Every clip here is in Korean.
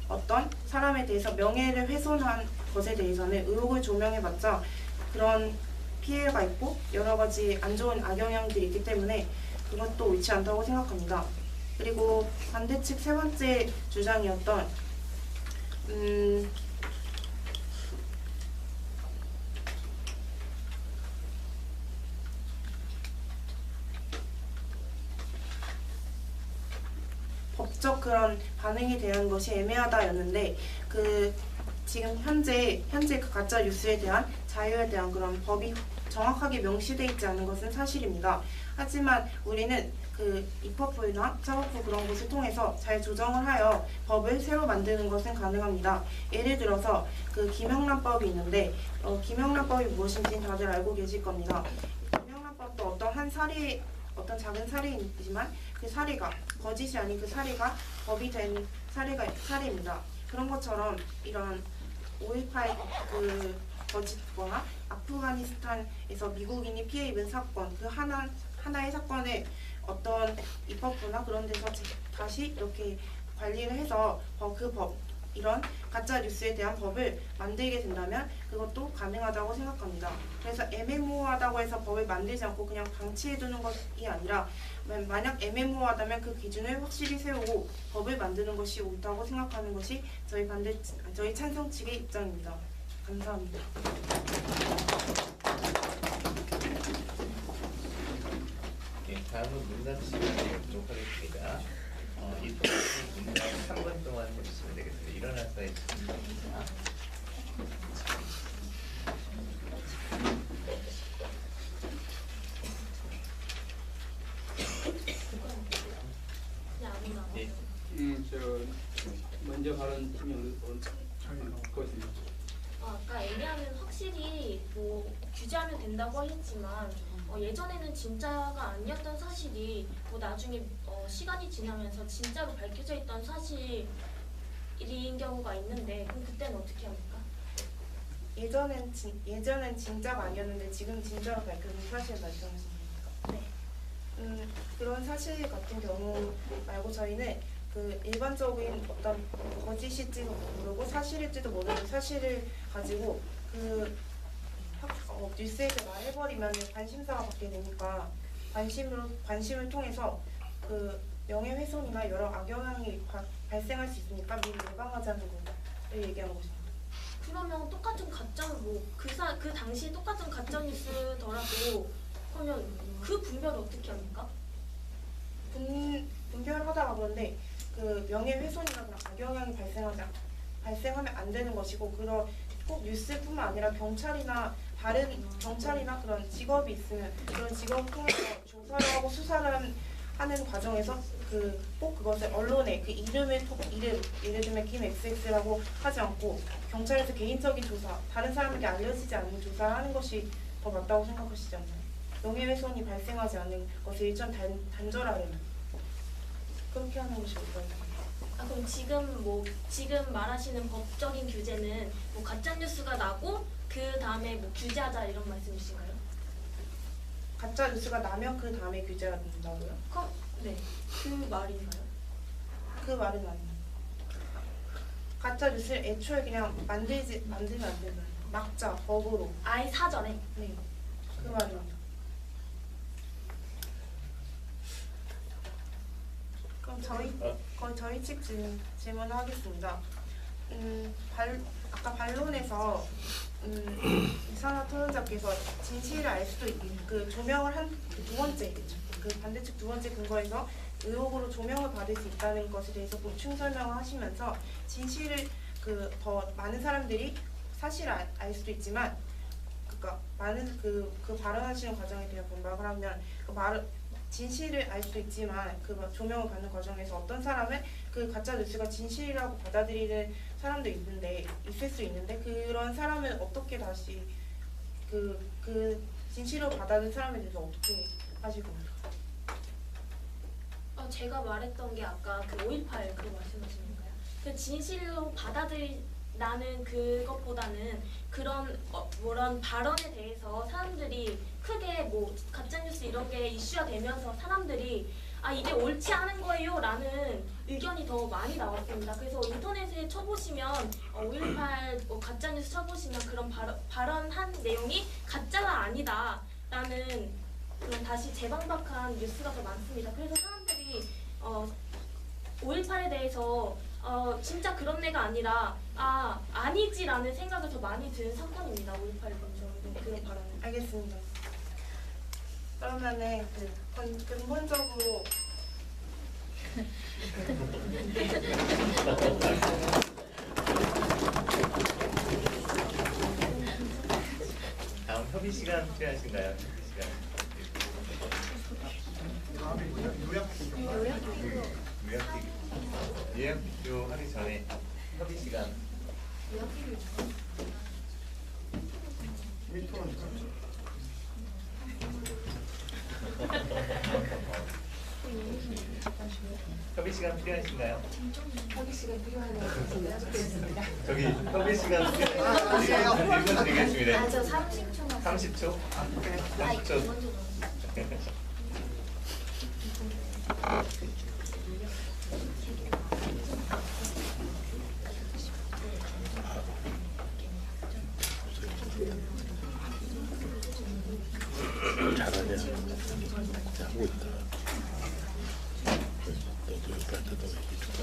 어떤 사람에 대해서 명예를 훼손한 것에 대해서는 의혹을 조명해봤자 그런 피해가 있고 여러 가지 안 좋은 악영향들이 있기 때문에 그것도 옳지 않다고 생각합니다. 그리고 반대측 세 번째 주장이었던 법적 그런 반응에 대한 것이 애매하다였는데 지금 현재 그 가짜 뉴스에 대한 자유에 대한 그런 법이 정확하게 명시되어 있지 않은 것은 사실입니다. 하지만 우리는 그 입법부나 사법부 그런 것을 통해서 잘 조정을 하여 법을 새로 만드는 것은 가능합니다. 예를 들어서 그 김영란법이 있는데 김영란법이 무엇인지 다들 알고 계실 겁니다. 김영란법도 어떤 작은 사례이지만 그 사례가 거짓이 아닌 그 사례가 법이 된 사례입니다. 그런 것처럼 이런 5.18 그 거짓거나 아프가니스탄에서 미국인이 피해 입은 사건 그 하나의 사건을 어떤 입법부나 그런 데서 다시 이렇게 관리를 해서 이런 가짜 뉴스에 대한 법을 만들게 된다면 그것도 가능하다고 생각합니다. 그래서 애매모호하다고 해서 법을 만들지 않고 그냥 방치해두는 것이 아니라 만약 애매모호하다면 그 기준을 확실히 세우고 법을 만드는 것이 옳다고 생각하는 것이 저희 찬성 측의 입장입니다. 감사합니다. 예, 다음은 문답 시간에 갖도록 하겠습니다. 입법 문답 3분 동안 해주시면 되겠습니다. 일어나서 해주시면 됩니다. 예. 먼저 발언 팀이 것입니다. 아까 애매하면 확실히 뭐 규제하면 된다고 했지만 예전에는 진짜가 아니었던 사실이 뭐 나중에 시간이 지나면서 진짜로 밝혀져 있던 사실인 경우가 있는데 그럼 그때는 어떻게 합니까? 예전엔 진짜가 아니었는데 지금 진짜로 밝혀진 사실 말씀하시는 겁니까? 네. 그런 사실 같은 경우 말고 저희는 그 일반적인 어떤 거짓일지도 모르고 사실일지도 모르는 사실을 가지고 뉴스에서 말해버리면 관심사가 받게 되니까 관심을 통해서 그 명예훼손이나 여러 악영향이 발생할 수 있으니까 미리 예방하자는 거를 얘기하는 것입니다. 그러면 똑같은 그 당시 똑같은 가짜 뉴스더라도 그러면 그 분별을 어떻게 합니까? 분별하다가 그런데 그 명예훼손이나 그런 악영향이 발생하면 안 되는 것이고 꼭 뉴스뿐만 아니라 경찰이나 그런 직업이 있으면 그런 직업을 통해서 조사를 하고 수사를 하는 과정에서 꼭 그것을 언론에 그 이름 예를 들면 김 XX라고 하지 않고 경찰에서 개인적인 조사 다른 사람에게 알려지지 않는 조사를 하는 것이 더 맞다고 생각하시지 않나요? 명예훼손이 발생하지 않는 것을 일단 단절하려면 그렇게 하는 것이 올까요? 그럼 지금 말하시는 법적인 규제는 뭐 가짜 뉴스가 나고 그 다음에 뭐 규제하자 이런 말씀이신가요? 가짜 뉴스가 나면 그 다음에 규제가 된다고요? 네, 그 말인가요? 그 말은 아니에요. 가짜 뉴스를 애초에 그냥 만들면 안 된다. 막자 법으로. 아예 사전에? 네, 그 말입니다. 그럼 저희 측 질문하겠습니다. 아까 반론에서 이상한 토론자께서 진실을 알 수도 있는 그 조명을 한 두 번째 그 반대측 두 번째 근거에서 의혹으로 조명을 받을 수 있다는 것에 대해서 보충 설명을 하시면서 진실을 더 많은 사람들이 사실을 알 수도 있지만 그러니까 많은 그 발언하시는 과정에 대한 반박을 하면 진실을 알 수도 있지만 그 조명을 받는 과정에서 어떤 사람은 그 가짜 뉴스가 진실이라고 받아들이는 사람도 있을 수 있는데 그런 사람은 어떻게 다시 그 진실로 받아들인 사람에 대해서 어떻게 하실 겁니까? 제가 말했던 게 아까 그 5.18 그거 말씀하시는 건가요? 그 진실로 받아들이라는 그것보다는 그런 발언에 대해서 사람들이 크게 뭐 가짜뉴스 이런 게 이슈가 되면서 사람들이 이게 옳지 않은 거예요 라는 의견이 더 많이 나왔습니다. 그래서 인터넷에 인터넷에 쳐보시면 5.18 가짜뉴스 쳐보시면 그런 발언한 내용이 가짜가 아니다라는 그런 다시 재방박한 뉴스가 더 많습니다. 그래서 사람들이 5.18에 대해서 진짜 그런 애가 아니라 아니지라는 생각을 더 많이 드는 사건입니다. 5.18에 대해서 그런 발언은. 알겠습니다. 그러면은 근본적으로 다음 협의 시간 필요하신가요? 요약 비교하기 전에 협의 시간. 협의 시간 필요하신가요? 협의 시간 필요한 것 같습니다. 저기 협의 시간 필요하신가요? 1분 드리겠습니다. 저 30초만. 30초? 30초. 잘하냐? 하고 있다. 너도 옆에 앉아서 얘기해줄까?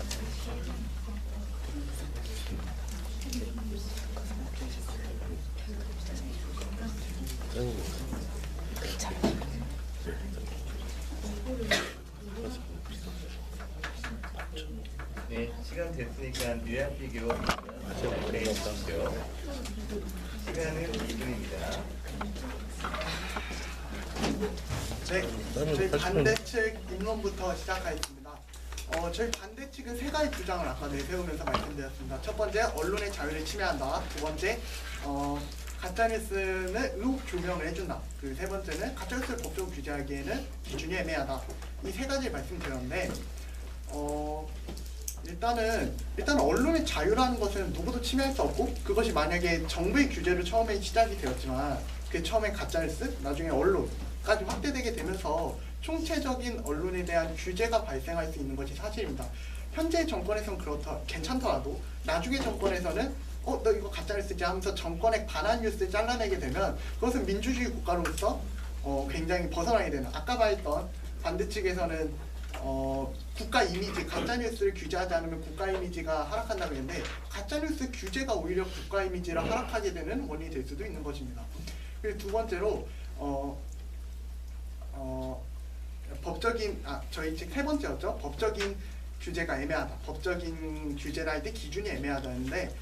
네, 시간 됐으니까 요약 비교 해주십시오. 시간은 2분입니다. 저희 반대측 입론부터 시작하겠습니다. 저희 반대측은 세 가지 주장을 아까 내세우면서 말씀드렸습니다. 첫 번째, 언론의 자유를 침해한다. 두 번째, 가짜뉴스는 의혹 조명을 해준다. 그 세 번째는 가짜뉴스를 법적으로 규제하기에는 기준이 애매하다. 이 세 가지를 말씀드렸는데, 일단은 언론의 자유라는 것은 누구도 침해할 수 없고, 그것이 만약에 정부의 규제로 처음에 시작이 되었지만, 그 처음에 가짜뉴스, 나중에 언론까지 확대되게 되면서 총체적인 언론에 대한 규제가 발생할 수 있는 것이 사실입니다. 현재 정권에서는 괜찮더라도 나중에 정권에서는 너 이거 가짜뉴스지 하면서 정권의 반한 뉴스를 잘라내게 되면 그것은 민주주의 국가로서 굉장히 벗어나게 되는, 아까 말했던 반대측에서는 국가 이미지, 가짜뉴스를 규제하지 않으면 국가 이미지가 하락한다고 했는데, 가짜뉴스 규제가 오히려 국가 이미지를 하락하게 되는 원인이 될 수도 있는 것입니다. 그리고 두 번째로 저희 책 세 번째였죠. 법적인 규제가 애매하다. 법적인 규제를 할 때 기준이 애매하다는데,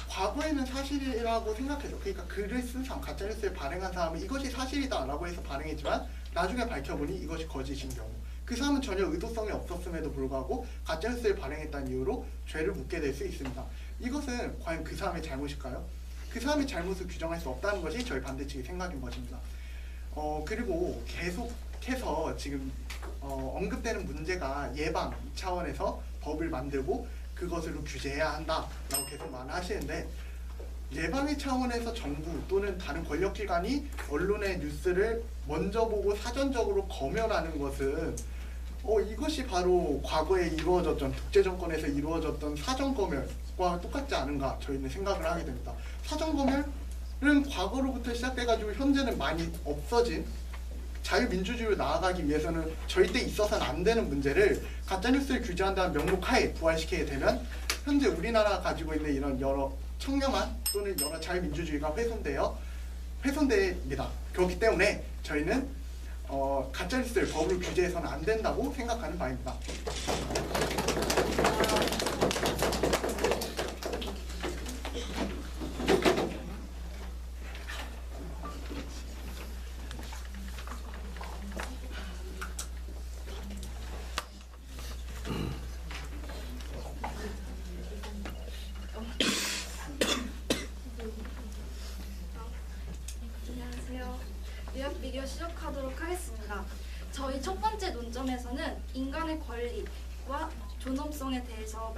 과거에는 사실이라고 생각해줘. 그러니까 글을 쓴 사람, 가짜뉴스를 발행한 사람은 이것이 사실이다라고 해서 발행했지만 나중에 밝혀보니 이것이 거짓인 경우, 그 사람은 전혀 의도성이 없었음에도 불구하고 가짜뉴스를 발행했다는 이유로 죄를 묻게 될 수 있습니다. 이것은 과연 그 사람의 잘못일까요? 그 사람의 잘못을 규정할 수 없다는 것이 저희 반대측의 생각인 것입니다. 그리고 계속해서 지금 언급되는 문제가 예방 차원에서 법을 만들고 그것으로 규제해야 한다라고 계속 말하시는데, 예방의 차원에서 정부 또는 다른 권력기관이 언론의 뉴스를 먼저 보고 사전적으로 검열하는 것은 이것이 바로 과거에 이루어졌던, 독재정권에서 이루어졌던 사전검열과 똑같지 않은가 저희는 생각을 하게 됩니다. 사전검열은 과거로부터 시작돼가지고 현재는 많이 없어진, 자유민주주의로 나아가기 위해서는 절대 있어서는 안 되는 문제를 가짜뉴스를 규제한다는 명목하에 부활시키게 되면 현재 우리나라가 가지고 있는 이런 여러 청렴한 또는 여러 자유민주주의가 훼손됩니다. 그렇기 때문에 저희는 가짜뉴스를 법으로 규제해서는 안 된다고 생각하는 바입니다. 안녕하세요. 요약 비교 시작하도록 하겠습니다. 저희 첫 번째 논점에서는 인간의 권리와 존엄성에 대해서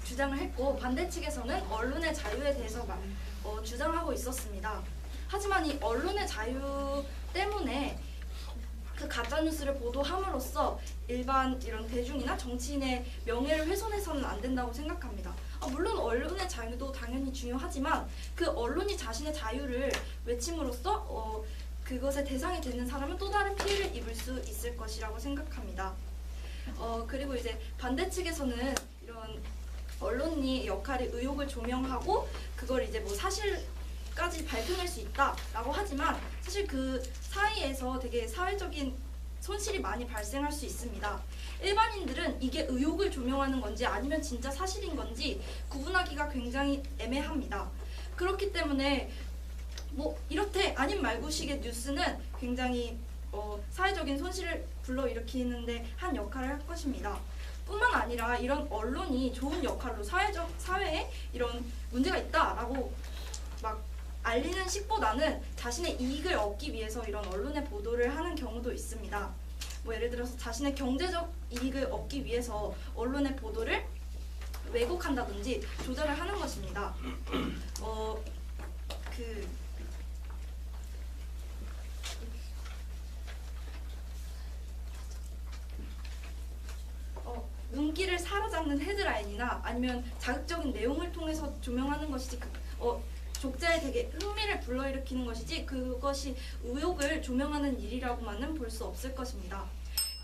주장을 했고, 반대 측에서는 언론의 자유에 대해서 주장하고 있었습니다. 하지만 이 언론의 자유 때문에 그 가짜 뉴스를 보도함으로써 일반 이런 대중이나 정치인의 명예를 훼손해서는 안 된다고 생각합니다. 물론 언론의 자유도 당연히 중요하지만 그 언론이 자신의 자유를 외침으로써 그것의 대상이 되는 사람은 또 다른 피해를 입을 수 있을 것이라고 생각합니다. 그리고 이제 반대 측에서는 이런 언론이 역할의 의혹을 조명하고 그걸 이제 뭐 사실까지 밝혀낼 수 있다라고 하지만 사실 그 사이에서 되게 사회적인 손실이 많이 발생할 수 있습니다. 일반인들은 이게 의혹을 조명하는 건지 아니면 진짜 사실인 건지 구분하기가 굉장히 애매합니다. 그렇기 때문에 뭐 이렇대 아님 말고식의 뉴스는 굉장히 사회적인 손실을 불러일으키는데 한 역할을 할 것입니다. 뿐만 아니라 이런 언론이 좋은 역할로 사회에 이런 문제가 있다라고 막 알리는 식보다는 자신의 이익을 얻기 위해서 이런 언론의 보도를 하는 경우도 있습니다. 뭐 예를 들어서 자신의 경제적 이익을 얻기 위해서 언론의 보도를 왜곡한다든지 조절을 하는 것입니다. 눈길을 사로잡는 헤드라인이나 아니면 자극적인 내용을 통해서 조명하는 것이지 독자에 되게 흥미를 불러일으키는 것이지 그것이 의혹을 조명하는 일이라고만은 볼 수 없을 것입니다.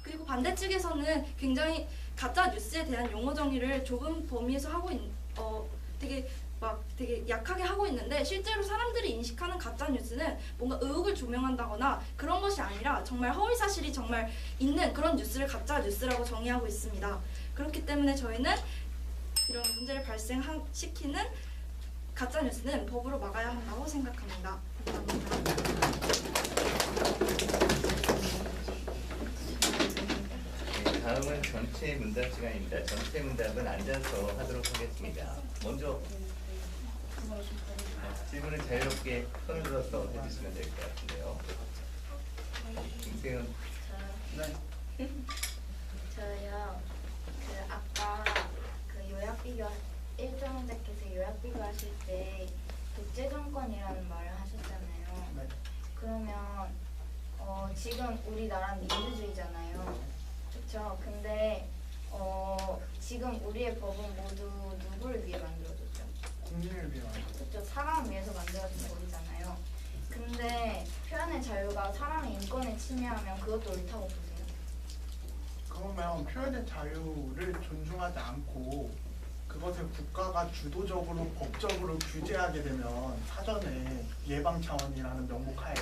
그리고 반대 측에서는 굉장히 가짜 뉴스에 대한 용어 정의를 좁은 범위에서 되게 약하게 하고 있는데 실제로 사람들이 인식하는 가짜 뉴스는 뭔가 의혹을 조명한다거나 그런 것이 아니라 정말 허위 사실이 정말 있는 그런 뉴스를 가짜 뉴스라고 정의하고 있습니다. 그렇기 때문에 저희는 이런 문제를 발생시키는 가짜 뉴스는 법으로 막아야 한다고 생각합니다. 감사합니다. 네, 다음은 전체 문답 시간입니다. 전체 문답은 앉아서 하도록 하겠습니다. 먼저 질문을 자유롭게 손을 들어서 해주시면 될 것 같은데요. 김세은. 저요. 아까 요약 비교 일정자께서 요약 비교하실 때 독재 정권이라는 말을 하셨잖아요. 네. 그러면 지금 우리나라 민주주의잖아요. 그렇죠? 근데 지금 우리의 법은 모두 누구를 위해 만들어졌죠? 국민을 위한. 그렇죠. 사람을 위해서 만들어진 법이잖아요. 근데 표현의 자유가 사람의 인권을 침해하면 그것도 옳다고 보세요? 그러면 표현의 자유를 존중하지 않고 그것을 국가가 주도적으로 법적으로 규제하게 되면 사전에 예방 차원이라는 명목하에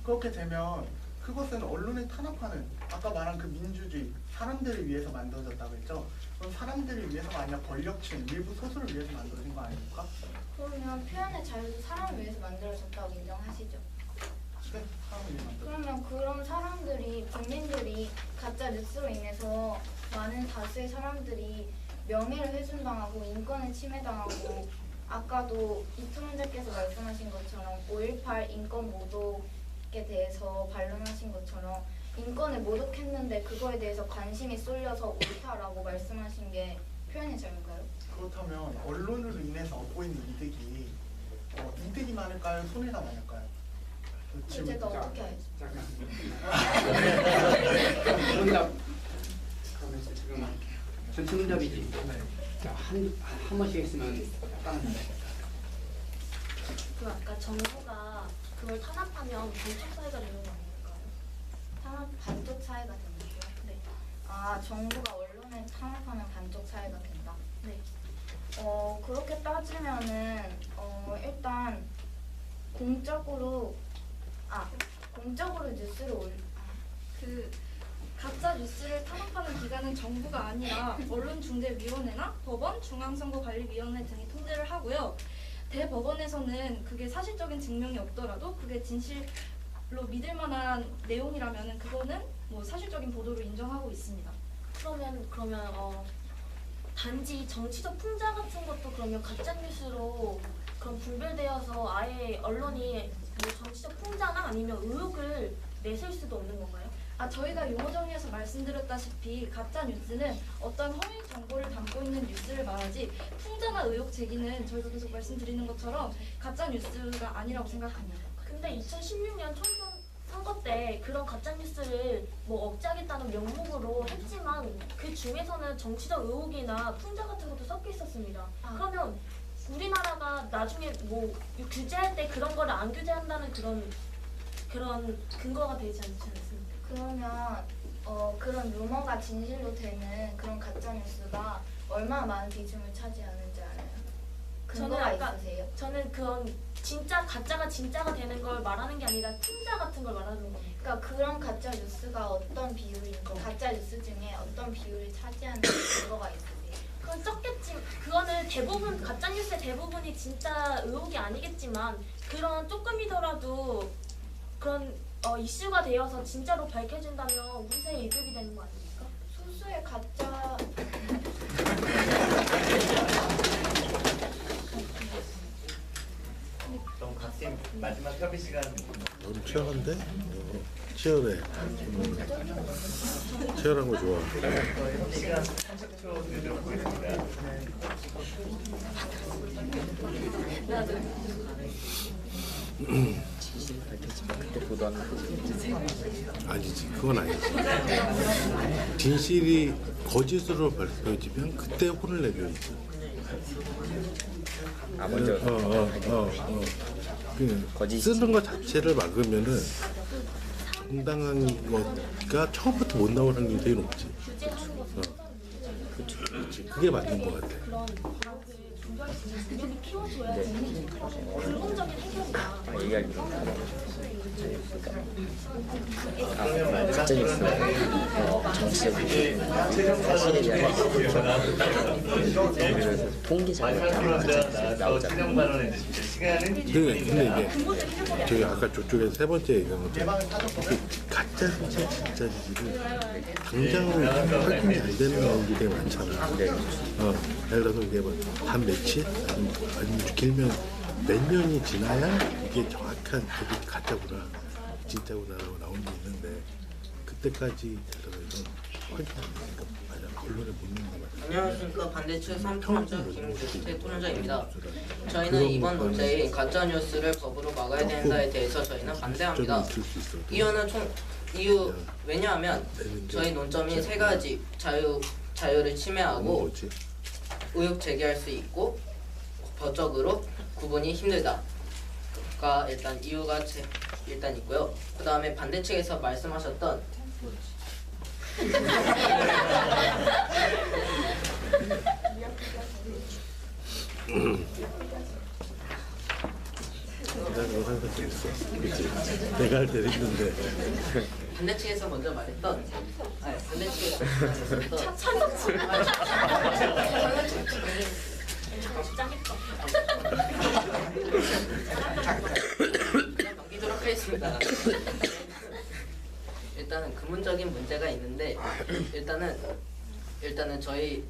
그렇게 되면 그것은 언론을 탄압하는 아까 말한 그 민주주의 사람들을 위해서 만들어졌다고 했죠. 그럼 사람들을 위해서가 아니라 권력층 일부 소수를 위해서 만들어진 거 아닙니까? 그러면 표현의 자유도 사람을 위해서 만들어졌다고 인정하시죠? 네, 사람을 위해 만들어졌죠. 그러면 그런 사람들이 국민들이 가짜 뉴스로 인해서 많은 다수의 사람들이 명예를 훼손당하고 인권을 침해당하고 아까도 이투문자께서 말씀하신 것처럼 5.18 인권 모독에 대해서 반론하신 것처럼 인권을 모독했는데 그거에 대해서 관심이 쏠려서 옳다라고 말씀하신 게 표현의 자유인가요? 그렇다면 언론으로 인해서 얻고 있는 이득이 이득이 많을까요? 손해가 많을까요? 제가 어떻게 알죠? 정답. 그러면 지금 전체 문답이지. 자, 한 번씩 했으면 약간 아까 정부가 그걸 탄압하면 반쪽 사회가 되는 거 아닐까요? 탄압 반쪽 사회가 된다고요? 네. 정부가 언론을 탄압하면 반쪽 사회가 된다. 네. 그렇게 따지면은 일단 공적으로 뉴스를 가짜 뉴스를 탄압하는 기관은 정부가 아니라 언론중재위원회나 법원, 중앙선거관리위원회 등이 통제를 하고요. 대법원에서는 그게 사실적인 증명이 없더라도 그게 진실로 믿을 만한 내용이라면 그거는 뭐 사실적인 보도로 인정하고 있습니다. 그러면 단지 정치적 풍자 같은 것도 그러면 가짜 뉴스로 그럼 분별되어서 아예 언론이 뭐 정치적 풍자나 아니면 의혹을 내세울 수도 없는 건가요? 저희가 용어 정리에서 말씀드렸다시피 가짜 뉴스는 어떤 허위 정보를 담고 있는 뉴스를 말하지 풍자나 의혹 제기는 저희가 계속 말씀드리는 것처럼 가짜 뉴스가 아니라고 생각합니다. 근데 2016년 총선 선거 때 그런 가짜 뉴스를 뭐 억제하겠다는 명목으로 했지만 그 중에서는 정치적 의혹이나 풍자 같은 것도 섞여 있었습니다. 그러면 우리나라가 나중에 뭐 규제할 때 그런 거를 안 규제한다는 그런 근거가 되지 않지 않습니까? 그러면 그런 루머가 진실로 되는 그런 가짜 뉴스가 얼마나 많은 비중을 차지하는지 알아요? 근거가 있으세요? 저는 그런 진짜 가짜가 진짜가 되는 걸 말하는 게 아니라 풍자 같은 걸 말하는 겁니다. 그러니까 그런 가짜 뉴스가 어떤 비율이 가짜 뉴스 중에 어떤 비율을 차지하는 근거가 있으세요? 그건 적겠지. 그거는 대부분 가짜 뉴스의 대부분이 진짜 의혹이 아니겠지만 그런 조금이더라도 그런 이슈가 되어서 진짜로 밝혀진다면 우리 사회에 이득이 되는 거 아닙니까? 소수의 가짜 그럼 각팀 마지막 협의 시간 너무 치열한데? 치열해. 치열한 거 좋아. 협의 시간 30초 드리도록 하겠습니다. 아니지, 그건 아니지. 진실이 거짓으로 밝혀지면 그때 혼을 내줘야지. 먼저 쓰는 것 자체를 막으면은 정당한 것가 처음부터 못 나올 확률이 되게 높지. 그렇지. 그게 맞는 것 같아. 그런 방법을 분별할 수 있는 능력을 키워줘야지. 근본적인 해결이다. 가짜 뉴스 정치적 사실에 대한 그래서 통계자료가 마지막 나와서 최종 발언해 주십시오. 시간은 근데 이게 저희 아까 저쪽에 세 번째 얘기한 것처럼 이게 가짜 진짜 진짜지를 당장으로 확인이 안 되는 경우들이 되게 많잖아. 예를 들어서 이게 한 며칠 아니면 길면 몇 년이 지나야 이게 정확한 그게 가짜구나 진짜구나라고 나오는 게 있는데 그때까지 들어서 확인하니까 맞아 언론에 못 넣는 거 맞아. 안녕하십니까. 반대측 3토론자 김주태 토론자입니다. 저희는 이번 논제인 가짜뉴스를 법으로 막아야 된다에 대해서 저희는 반대합니다. 이유 왜냐하면 저희 논점인 세 가지 자유를 침해하고 의혹 제기할 수 있고 법적으로 구분이 힘들다가 일단 이유가 일단 있고요. 그 다음에 반대측에서 말씀하셨던 내가 생각했어. 그치? 내가 할 때는 힘든데. 반대측에서 먼저 말했던 반대측에서 말했던 넘기도록 하겠습니다. 일단은 근본적인 문제가 있는데 일단은 저희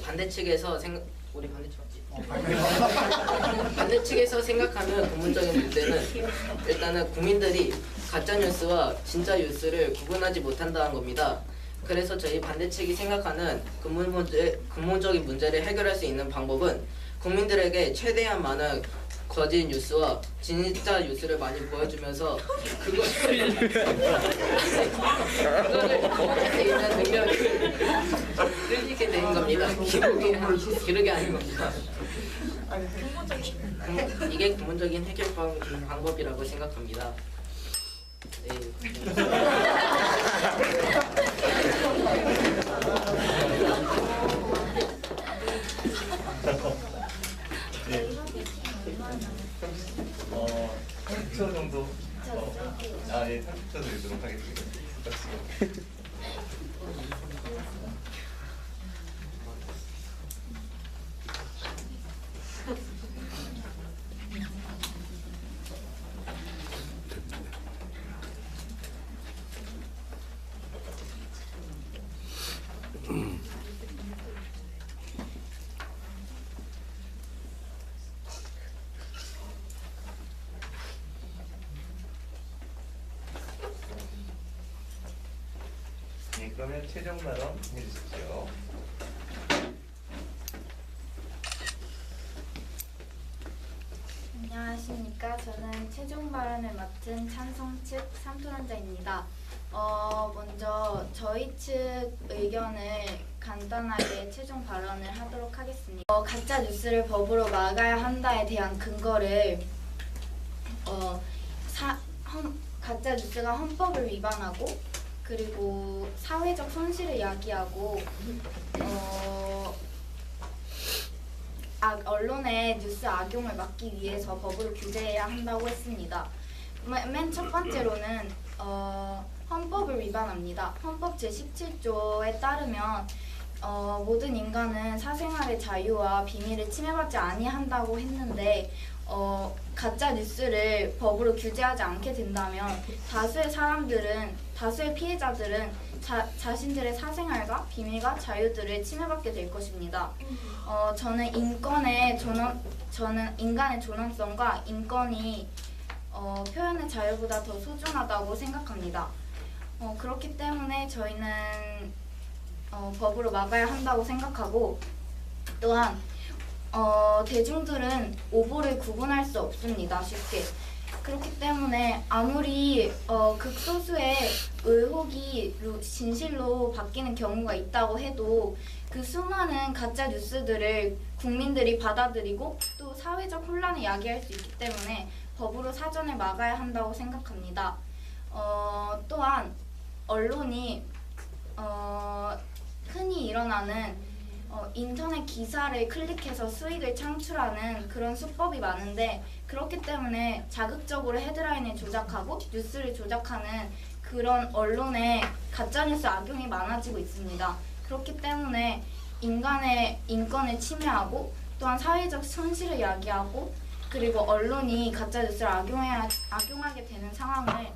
반대측에서 우리 반대측 맞지? 반대측에서 생각하는 근본적인 문제는 일단은 국민들이 가짜 뉴스와 진짜 뉴스를 구분하지 못한다는 겁니다. 그래서 저희 반대측이 생각하는 근본적인 문제를 해결할 수 있는 방법은 국민들에게 최대한 많은 거짓 뉴스와 진짜 뉴스를 많이 보여주면서 그거를 구분할 수 있는 능력을 늘리게 되는 겁니다. 기록이 아닌 겁니다. 이게 근본적인 해결 방법이라고 생각합니다. 네. 네. 30초 정도 예, 30초 드리도록 하겠습니다. 네, 그러면 최종 발언 해주십시오. 안녕하십니까. 저는 최종 발언을 맡은 찬성 측 삼토론자입니다. 먼저 저희 측 의견을 간단하게 최종 발언을 하도록 하겠습니다. 가짜 뉴스를 법으로 막아야 한다에 대한 근거를 가짜 뉴스가 헌법을 위반하고 그리고 사회적 손실을 야기하고 언론의 뉴스 악용을 막기 위해서 법으로 규제해야 한다고 했습니다. 맨 첫 번째로는 헌법을 위반합니다. 헌법 제17조에 따르면 모든 인간은 사생활의 자유와 비밀을 침해받지 아니한다고 했는데 가짜 뉴스를 법으로 규제하지 않게 된다면 다수의 피해자들은 자신들의 사생활과 비밀과 자유들을 침해받게 될 것입니다. 저는 인간의 존엄성과 인권이 표현의 자유보다 더 소중하다고 생각합니다. 그렇기 때문에 저희는 법으로 막아야 한다고 생각하고 또한 대중들은 오보를 구분할 수 없습니다. 쉽게. 그렇기 때문에 아무리 극소수의 의혹이 진실로 바뀌는 경우가 있다고 해도 그 수많은 가짜 뉴스들을 국민들이 받아들이고 또 사회적 혼란을 야기할 수 있기 때문에 법으로 사전에 막아야 한다고 생각합니다. 또한 언론이 흔히 일어나는 인터넷 기사를 클릭해서 수익을 창출하는 그런 수법이 많은데 그렇기 때문에 자극적으로 헤드라인을 조작하고 뉴스를 조작하는 그런 언론의 가짜뉴스 악용이 많아지고 있습니다. 그렇기 때문에 인간의 인권을 침해하고 또한 사회적 손실을 야기하고 그리고 언론이 가짜뉴스를 악용하게 되는 상황을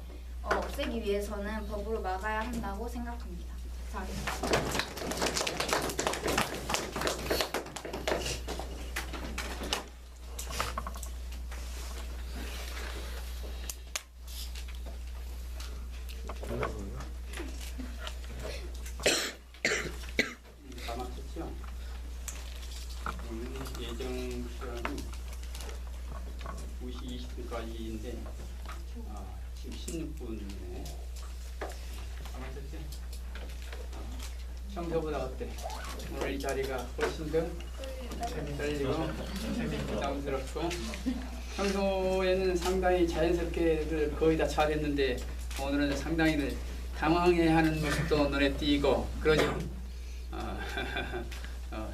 없애기 위해서는 법으로 막아야 한다고 생각합니다. 감사합니다. 남았겠죠? 오늘 예정 시간은 2시 20분까지인데 지금 16분이네. 남았겠지? 평소보다 어때? 오늘 이 자리가 훨씬 더 떨리고 부담스럽고 평소에는 상당히 자연스럽게 거의 다 잘했는데 오늘은 상당히 당황해하는 모습도 눈에 띄고 그러죠.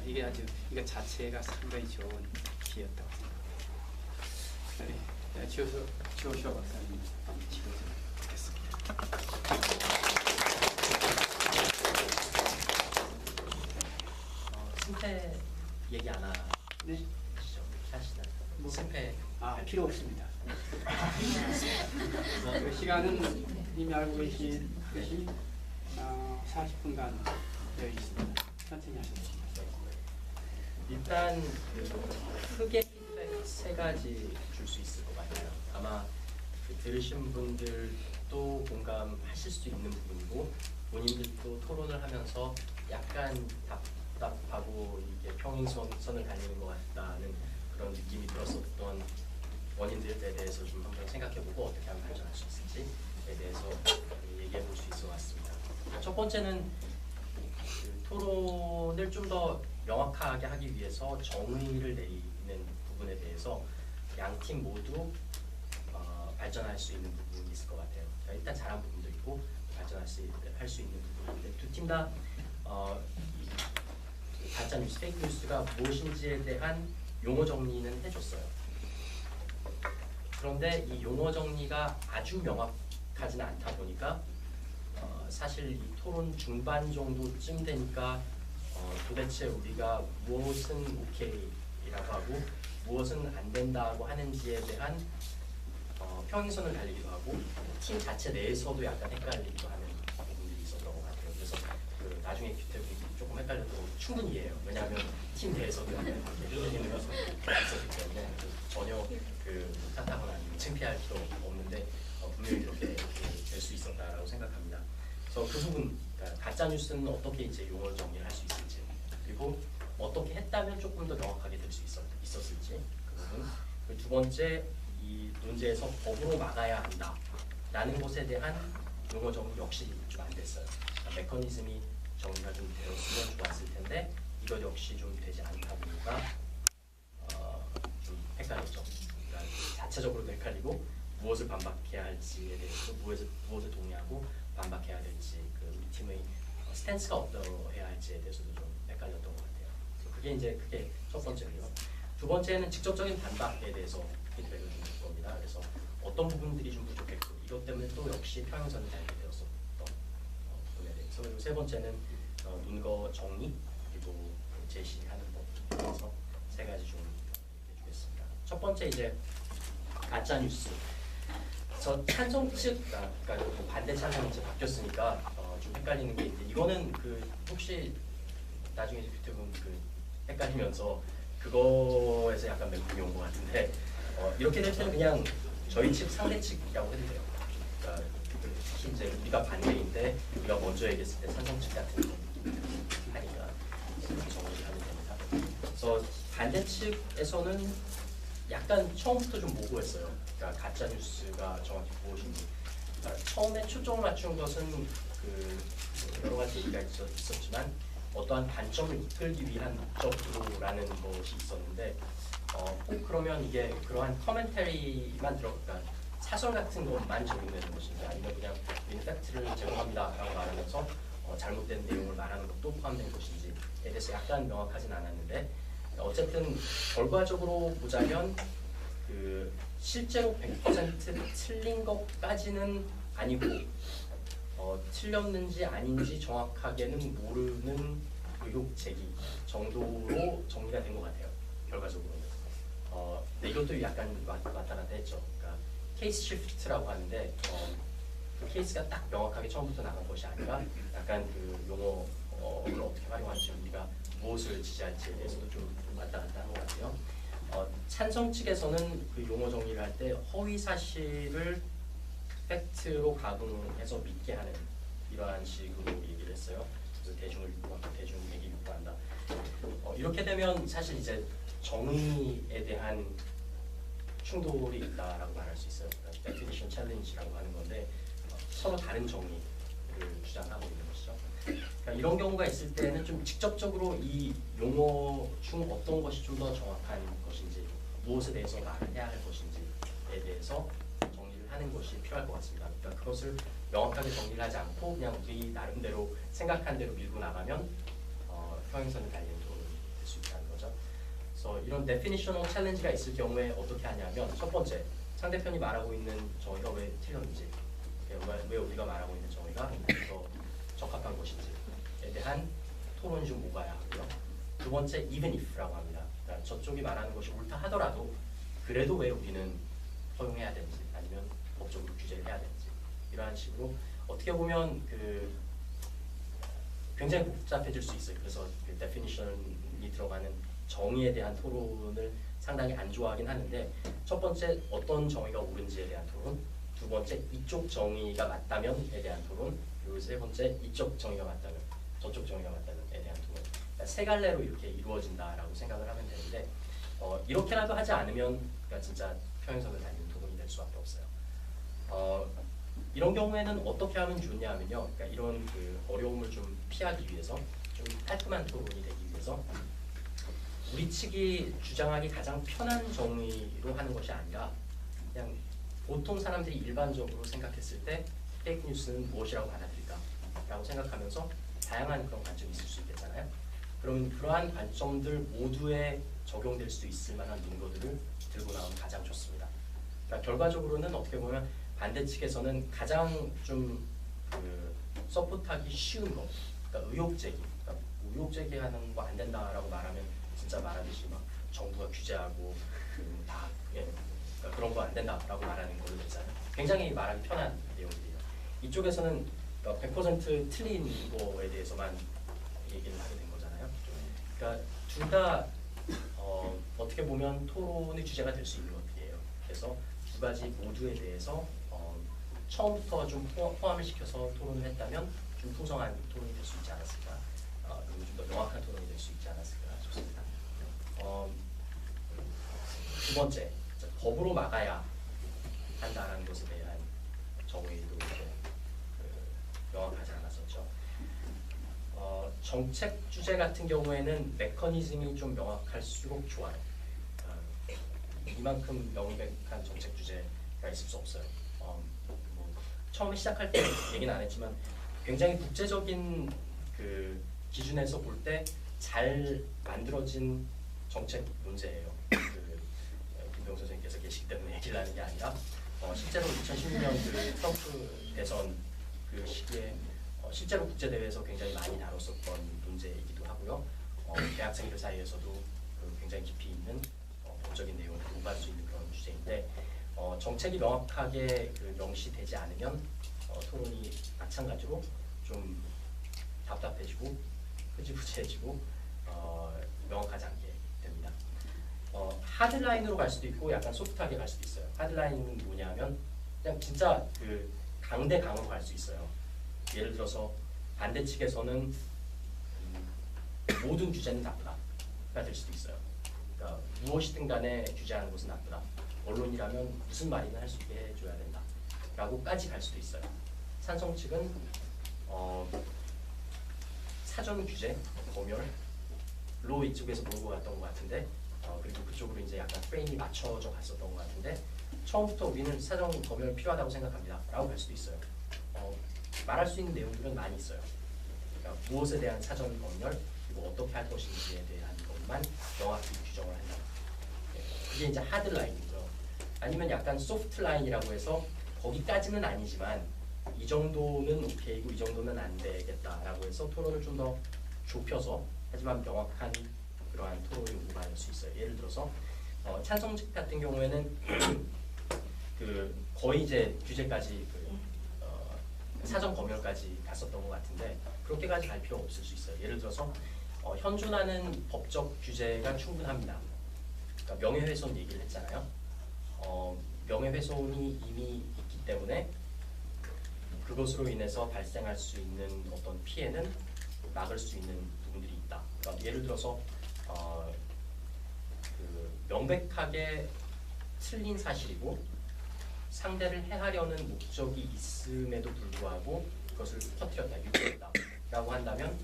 이게 아주 이거 자체가 상당히 좋은 기회였다고 생각합니다. 네, 지호쇼 박사님 지도해 보겠습니다. 승패 얘기 안 하시죠? 네? 하시나요? 승패 필요 없습니다. 그 시간은 이미 알고 계시듯이 40분간 되어 있습니다. 천천히 하셔도 일단 크게 피드백 3가지 줄 수 있을 것 같아요. 아마 들으신 분들도 공감하실 수 있는 부분이고 본인들도 토론을 하면서 약간 답답하고 이게 평행선을 달리는 것 같다는 그런 느낌이 들었었던 원인들에 대해서 좀 한번 생각해보고 어떻게 하면 발전할 수 있을지에 대해서 얘기해 볼 수 있을 것 같습니다. 첫 번째는 토론을 좀 더 명확하게 하기 위해서 정의를 내리는 부분에 대해서 양 팀 모두 발전할 수 있는 부분이 있을 것 같아요. 일단 잘한 부분도 있고 발전할 수 있는 부분인데 두 팀 다 가짜 뉴스, 페이크 뉴스가 무엇인지에 대한 용어 정리는 해줬어요. 그런데 이 용어 정리가 아주 명확하지는 않다 보니까 사실 이 토론 중반 정도쯤 되니까 도대체 우리가 무엇은 오케이라고 하고 무엇은 안 된다고 하는지에 대한 평행선을 달리기도 하고 팀 자체 내에서도 약간 헷갈리기도 하는 부분들이 있었던 것 같아요. 그래서 나중에 규택이 조금 헷갈려도 충분히 이해해요. 왜냐하면 팀 내에서도 약간 헷갈리는 것이 있었기 때문에 전혀 탓하거나 창피할 필요 없는데 분명히 이렇게 될 수 있었다라고 생각합니다. 그래서 그 부분, 그러니까 가짜 뉴스는 어떻게 이제 용어 정리를 할 수 있을지, 그리고 어떻게 했다면 조금 더 명확하게 될 수 있었을지 그 부분. 두 번째, 이 논제에서 법으로 막아야 한다라는 것에 대한 용어 정리 역시 좀 안 됐어요. 그러니까 메커니즘이 정리가 좀 되었으면 좋았을 텐데 이것 역시 좀 되지 않다 보니까 좀 헷갈렸죠. 그러니까 자체적으로도 헷갈리고 무엇을 반박해야 할지에 대해서 무엇을 동의하고 반박해야 될지 그 우리 팀의 스탠스가 어떠해야 할지에 대해서도 좀 헷갈렸던 것 같아요. 그게 첫 번째고요. 두 번째는 직접적인 반박에 대해서 피드백을 줄 겁니다. 그래서 어떤 부분들이 좀 부족했고 이것 때문에 또 역시 평행선을 달게 되었었던 부분에 대해서 그리고 세 번째는 논거 정리 그리고 제시하는 법에 대해서 세 가지 좀 해주겠습니다. 첫 번째 이제 가짜 뉴스. 저 찬성 측, 그러니까 반대 찬성이 이제 바뀌었으니까 좀 헷갈리는 게 있는데 이거는 그 혹시 나중에 뷰티 보면 그 헷갈리면서 그거에서 약간 멘붕이 온 것 같은데 이렇게 될 때는 그냥 저희 측 상대 측이라고 해도 돼요. 그러니까 특히 이제 우리가 반대인데 우리가 먼저 얘기했을 때 찬성 측 같은 거 하니까 정리를 하면 됩니다. 그래서 반대 측에서는 약간 처음부터 좀 모호했어요. 그러니까 가짜 뉴스가 정확히 무엇인지. 그러니까 처음에 초점을 맞춘 것은 그 여러 가지 얘기가 있었지만 어떠한 관점을 이끌기 위한 목적으로라는 것이 있었는데 꼭 그러면 이게 그러한 커멘터리만 그러니까 사설 같은 것만 적용되는 것인지 아니면 그냥 우리는 팩트를 제공합니다라고 말하면서 잘못된 내용을 말하는 것도 포함된 것인지에 대해서 약간 명확하진 않았는데 어쨌든 결과적으로 보자면 그 실제로 100% 틀린 것까지는 아니고 틀렸는지 아닌지 정확하게는 모르는 의혹 제기 정도로 정리가 된 것 같아요. 결과적으로는. 근데 이것도 약간 왔다 갔다 했죠. 그러니까 케이스 시프트라고 하는데 그 케이스가 딱 명확하게 처음부터 나간 것이 아니라 약간 그 용어를 어떻게 활용할지 우리가 무엇을 지지할지에 대해서도 좀 왔다 갔다 한 것 같아요. 찬성 측에서는 그 용어 정리를 할 때 허위 사실을 팩트로 가공해서 믿게 하는 이러한 식으로 얘기를 했어요. 그래서 대중을 유포한다, 대중에게 유포한다. 이렇게 되면 사실 이제 정의에 대한 충돌이 있다라고 말할 수 있어요. 그러니까 definition challenge라고 하는 건데 서로 다른 정의를 주장하고 있는 것이죠. 그러니까 이런 경우가 있을 때는 좀 직접적으로 이 용어 중 어떤 것이 좀 더 정확한 것인지 무엇에 대해서 말해야 할 것인지에 대해서 정리를 하는 것이 필요할 것 같습니다. 그러니까 그것을 명확하게 정리를 하지 않고 그냥 우리 나름대로 생각한 대로 밀고 나가면 평행선을 달리는 토론이 될 수 있다는 거죠. 그래서 이런 definitional challenge가 있을 경우에 어떻게 하냐면 첫 번째, 상대편이 말하고 있는 정의가 왜 틀렸는지 왜 우리가 말하고 있는 정의가 더 적합한 것인지에 대한 토론이 좀 오가야 하고요. 두 번째, even if라고 합니다. 그러니까 저쪽이 말하는 것이 옳다 하더라도 그래도 왜 우리는 허용해야 되는지 아니면 법적으로 규제를 해야 되는지 이러한 식으로 어떻게 보면 그 굉장히 복잡해질 수 있어요. 그래서 그 definition이 들어가는 정의에 대한 토론을 상당히 안 좋아하긴 하는데 첫 번째 어떤 정의가 옳은지에 대한 토론, 두 번째 이쪽 정의가 맞다면에 대한 토론, 그리고 세 번째 이쪽 정의가 맞다면 저쪽 정의가 맞다면에 대한 토론. 그러니까 세 갈래로 이렇게 이루어진다라고 생각을 하면 되는데 이렇게라도 하지 않으면 그러니까 진짜 평행선을 달리는 토론이 될 수밖에 없어요. 이런 경우에는 어떻게 하면 좋냐면요. 그러니까 이런 그 어려움을 좀 피하기 위해서 좀 깔끔한 토론이 되기 위해서 우리 측이 주장하기 가장 편한 정의로 하는 것이 아니라 그냥 보통 사람들이 일반적으로 생각했을 때 페이크 뉴스는 무엇이라고 받아들일까라고 생각하면서 다양한 그런 관점이 있을 수 있겠잖아요. 그러면 그러한 관점들 모두에 적용될 수 있을 만한 논거들을 들고 나오면 가장 좋습니다. 그러니까 결과적으로는 어떻게 보면 반대 측에서는 가장 좀 그 서포트하기 쉬운 거, 그러니까 의혹 제기, 그러니까 의혹 제기하는 거 안 된다라고 말하면 진짜 말하듯이 막 정부가 규제하고 다 그러니까 그런 거 안 된다라고 말하는 걸로 있잖아요. 굉장히 말하기 편한 내용들이에요. 이쪽에서는 그러니까 100% 틀린 거에 대해서만 얘기를 하게 된 거잖아요. 그러니까 둘 다 어떻게 보면 토론의 주제가 될 수 있는 것들이에요. 그래서 두 가지 모두에 대해서 처음부터 좀 포함을 시켜서 토론을 했다면 좀 풍성한 토론이 될 수 있지 않았을까, 그리고 좀 더 명확한 토론이 될 수 있지 않았을까 싶습니다. 두 번째, 법으로 막아야 한다는 것에 대한 정의도 명확하지 않았었죠. 정책 주제 같은 경우에는 메커니즘이 좀 명확할수록 좋아요. 이만큼 명백한 정책 주제가 있을 수 없어요. 처음에 시작할 때 얘기는 안 했지만 굉장히 국제적인 그 기준에서 볼 때 잘 만들어진 정책 문제예요. 김병 선생님께서 계시기 때문에 얘기를 하는 게 아니라 실제로 2016년 그 트럼프 대선 그 시기에 실제로 국제 대회에서 굉장히 많이 다뤘었던 문제이기도 하고요. 대학생들 사이에서도 굉장히 깊이 있는 법적인 내용을 오갈 수 있는 그런 주제인데 정책이 명확하게 명시되지 않으면 토론이 마찬가지로 좀 답답해지고 흐지부지해지고 명확하지 않게 됩니다. 하드라인으로 갈 수도 있고 약간 소프트하게 갈 수도 있어요. 하드라인은 뭐냐면 그냥 진짜 그 강대 강으로 갈 수 있어요. 예를 들어서 반대 측에서는 모든 규제는 나쁘다가 될 수도 있어요. 그러니까 무엇이든 간에 규제하는 것은 나쁘다. 언론이라면 무슨 말이나 할 수 있게 해줘야 된다. 라고까지 갈 수도 있어요. 찬성 측은 사전 규제, 검열로 이쪽에서 몰고 갔던 것 같은데 그리고 그쪽으로 이제 약간 프레임이 맞춰져 갔었던 것 같은데 처음부터 우리는 사전 검열 필요하다고 생각합니다. 라고 할 수도 있어요. 말할 수 있는 내용들은 많이 있어요. 그러니까 무엇에 대한 사전 검열, 그리고 어떻게 할 것인지에 대한 것만 명확히 규정을 한다. 그게 이제 하드라인이고요. 아니면 약간 소프트라인이라고 해서 거기까지는 아니지만 이 정도는 오케이고 이 정도는 안 되겠다라고 해서 토론을 좀 더 좁혀서 하지만 명확한 그러한 토론이 오가는 수 있어요. 예를 들어서 찬성 측 같은 경우에는 거의 이제 규제까지 사전 검열까지 갔었던 것 같은데 그렇게까지 갈 필요 없을 수 있어요. 예를 들어서 현존하는 법적 규제가 충분합니다. 그러니까 명예훼손 얘기를 했잖아요. 명예훼손이 이미 있기 때문에 그것으로 인해서 발생할 수 있는 어떤 피해는 막을 수 있는 부분들이 있다. 그러니까 예를 들어서 명백하게 틀린 사실이고 상대를 해하려는 목적이 있음에도 불구하고 그것을 퍼뜨렸다, 유도했다 라고 한다면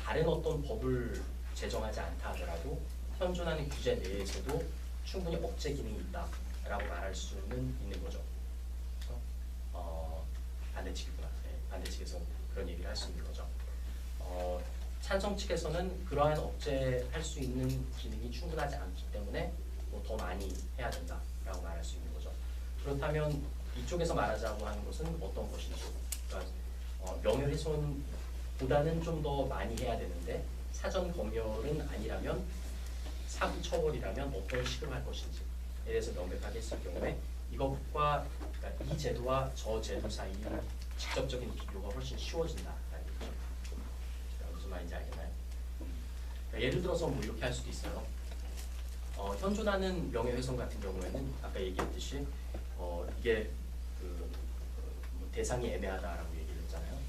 다른 어떤 법을 제정하지 않다 하더라도 현존하는 규제 내에서도 충분히 억제 기능이 있다라고 말할 수는 있는 거죠. 반대측이구나. 네, 반대측에서 그런 얘기를 할 수 있는 거죠. 찬성 측에서는 그러한 억제할 수 있는 기능이 충분하지 않기 때문에 더 많이 해야 된다라고 말할 수 있는 거죠. 그렇다면 이쪽에서 말하자고 하는 것은 어떤 것인지, 그러니까 명예훼손보다는 좀 더 많이 해야 되는데 사전 검열은 아니라면 사후 처벌이라면 어떤 식으로 할 것인지에 대해서 명백하게 했을 경우에 이것과 그러니까 이 제도와 저 제도 사이 직접적인 비교가 훨씬 쉬워진다라는 거죠. 무슨 말인지 알겠나요? 그러니까 예를 들어서 뭐 이렇게 할 수도 있어요. 현존하는 명예훼손 같은 경우에는 아까 얘기했듯이 이게 대상이 애매하다라고 얘기를 했잖아요.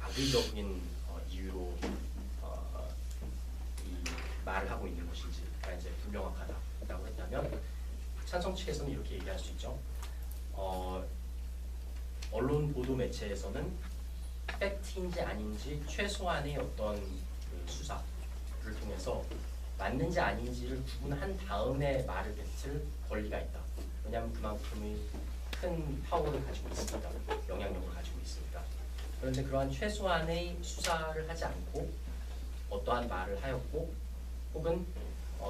악의적인 이유로 이 말을 하고 있는 것인지가 이제 불명확하다라고 했다면 찬성 측에서는 이렇게 얘기할 수 있죠. 언론 보도 매체에서는 팩트인지 아닌지 최소한의 어떤 수사를 통해서 맞는지 아닌지를 구분한 다음에 말을 뱉을 권리가 있다. 왜냐하면 그만큼의 큰 파워를 가지고 있으니까, 영향력을 가지고 있으니까. 그런데 그러한 최소한의 수사를 하지 않고 어떠한 말을 하였고, 혹은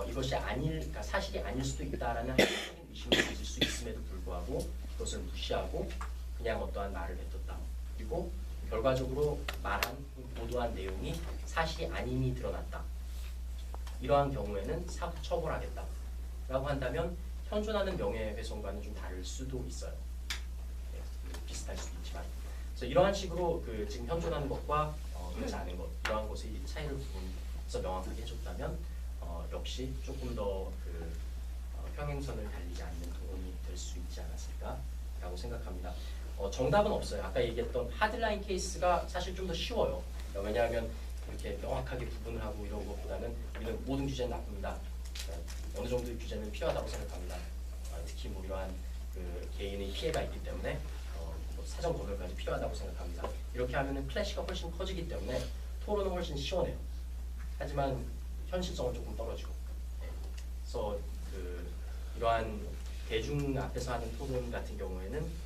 이것이 그러니까 사실이 아닐 수도 있다라는 합리적인 의심을 가질 수 있음에도 불구하고 그것을 무시하고 그냥 어떠한 말을 뱉었다. 그리고 결과적으로 말한 보도한 내용이 사실이 아님이 드러났다. 이러한 경우에는 사후 처벌하겠다라고 한다면 현존하는 명예훼손과는 좀 다를 수도 있어요. 네, 비슷할 수도 있지만, 그래서 이러한 식으로 지금 현존하는 것과 그렇지 않은 것, 이러한 것의 차이를 구분해서 명확하게 해줬다면 역시 조금 더 평행선을 달리지 않는 토론이 될 수 있지 않았을까라고 생각합니다. 정답은 없어요. 아까 얘기했던 하드라인 케이스가 사실 좀 더 쉬워요. 왜냐하면 이렇게 명확하게 구분을 하고 이런 것보다는 우리는 모든 규제는 나쁩니다. 어느 정도의 규제는 필요하다고 생각합니다. 특히 뭐 이러한 그 개인의 피해가 있기 때문에 뭐 사전 검열까지 필요하다고 생각합니다. 이렇게 하면은 플래시가 훨씬 커지기 때문에 토론은 훨씬 시원해요. 하지만 현실성은 조금 떨어지고. 네. 그래서 그 이러한 대중 앞에서 하는 토론 같은 경우에는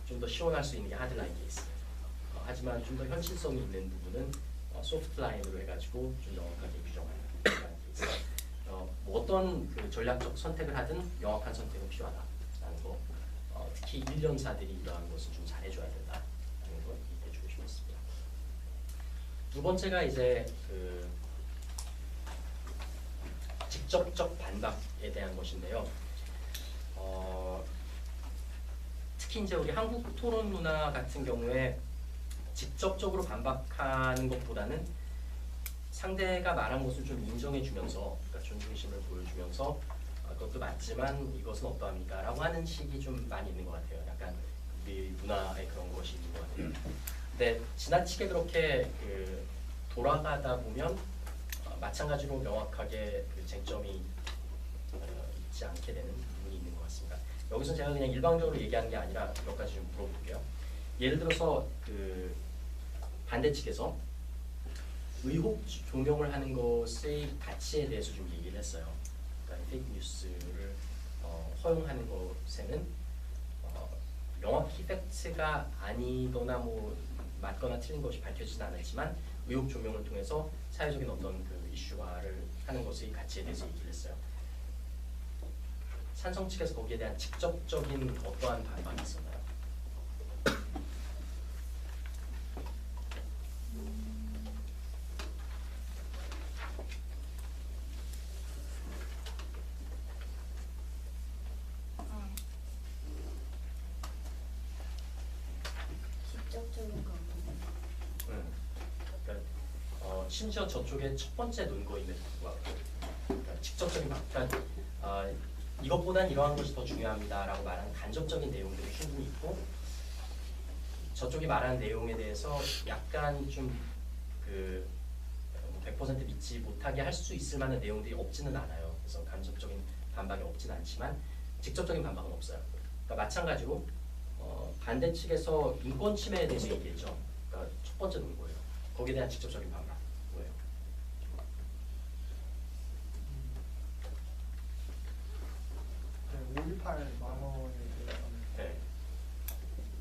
좀 더 시원할 수 있는 게 하드라인 케이스. 하지만 좀 더 현실성이 있는 부분은 소프트 라인으로 해가지고 좀 명확하게 규정하는 케이스. 뭐 어떤 그 전략적 선택을 하든 명확한 선택은 필요하다라는 거. 특히 1년사들이 이러한 것을 좀 잘해줘야 된다라는 걸 얘기해주고 싶었습니다. 두 번째가 이제 그 직접적 반박에 대한 것인데요. 특히 이제 우리 한국 토론 문화 같은 경우에 직접적으로 반박하는 것보다는 상대가 말한 것을 좀 인정해주면서, 그러니까 존중심을 보여주면서 그것도 맞지만 이것은 어떠합니까? 라고 하는 식이 좀 많이 있는 것 같아요. 약간 우리 문화에 그런 것이 있는 것 같아요. 근데 지나치게 그렇게 그 돌아가다 보면 마찬가지로 명확하게 그 쟁점이 있지 않게 되는 부분이 있는 것 같습니다. 여기서 제가 그냥 일방적으로 얘기하는 게 아니라 몇 가지 좀 물어볼게요. 예를 들어서 그 반대 측에서 의혹 조명을 하는 것의 가치에 대해서 좀 얘기를 했어요. 그러니까 페이크 뉴스를 허용하는 것에는 명확히 팩트가 아니거나 뭐 맞거나 틀린 것이 밝혀지진 않았지만 의혹 조명을 통해서 사회적인 어떤 그 이슈화를 하는 것의 가치에 대해서 얘기를 했어요. 찬성 측에서 거기에 대한 직접적인 어떠한 반박이 있었나요? 직접적인 거. 그러니까 심지어 저쪽에 첫 번째 논거임에도 불구하고 그러니까 직접적인 그러니까 이것보단 이러한 것이 더 중요합니다라고 말하는 간접적인 내용들이 충분히 있고 저쪽이 말하는 내용에 대해서 약간 좀 그 100% 믿지 못하게 할 수 있을 만한 내용들이 없지는 않아요. 그래서 간접적인 반박이 없지는 않지만 직접적인 반박은 없어요. 그러니까 마찬가지로 반대 측에서 인권 침해에 대해서 얘기했죠. 그러니까 첫 번째 논거예요. 거기에 대한 직접적인 반박 뭐예요? 5.18 만원에 대해서는 네.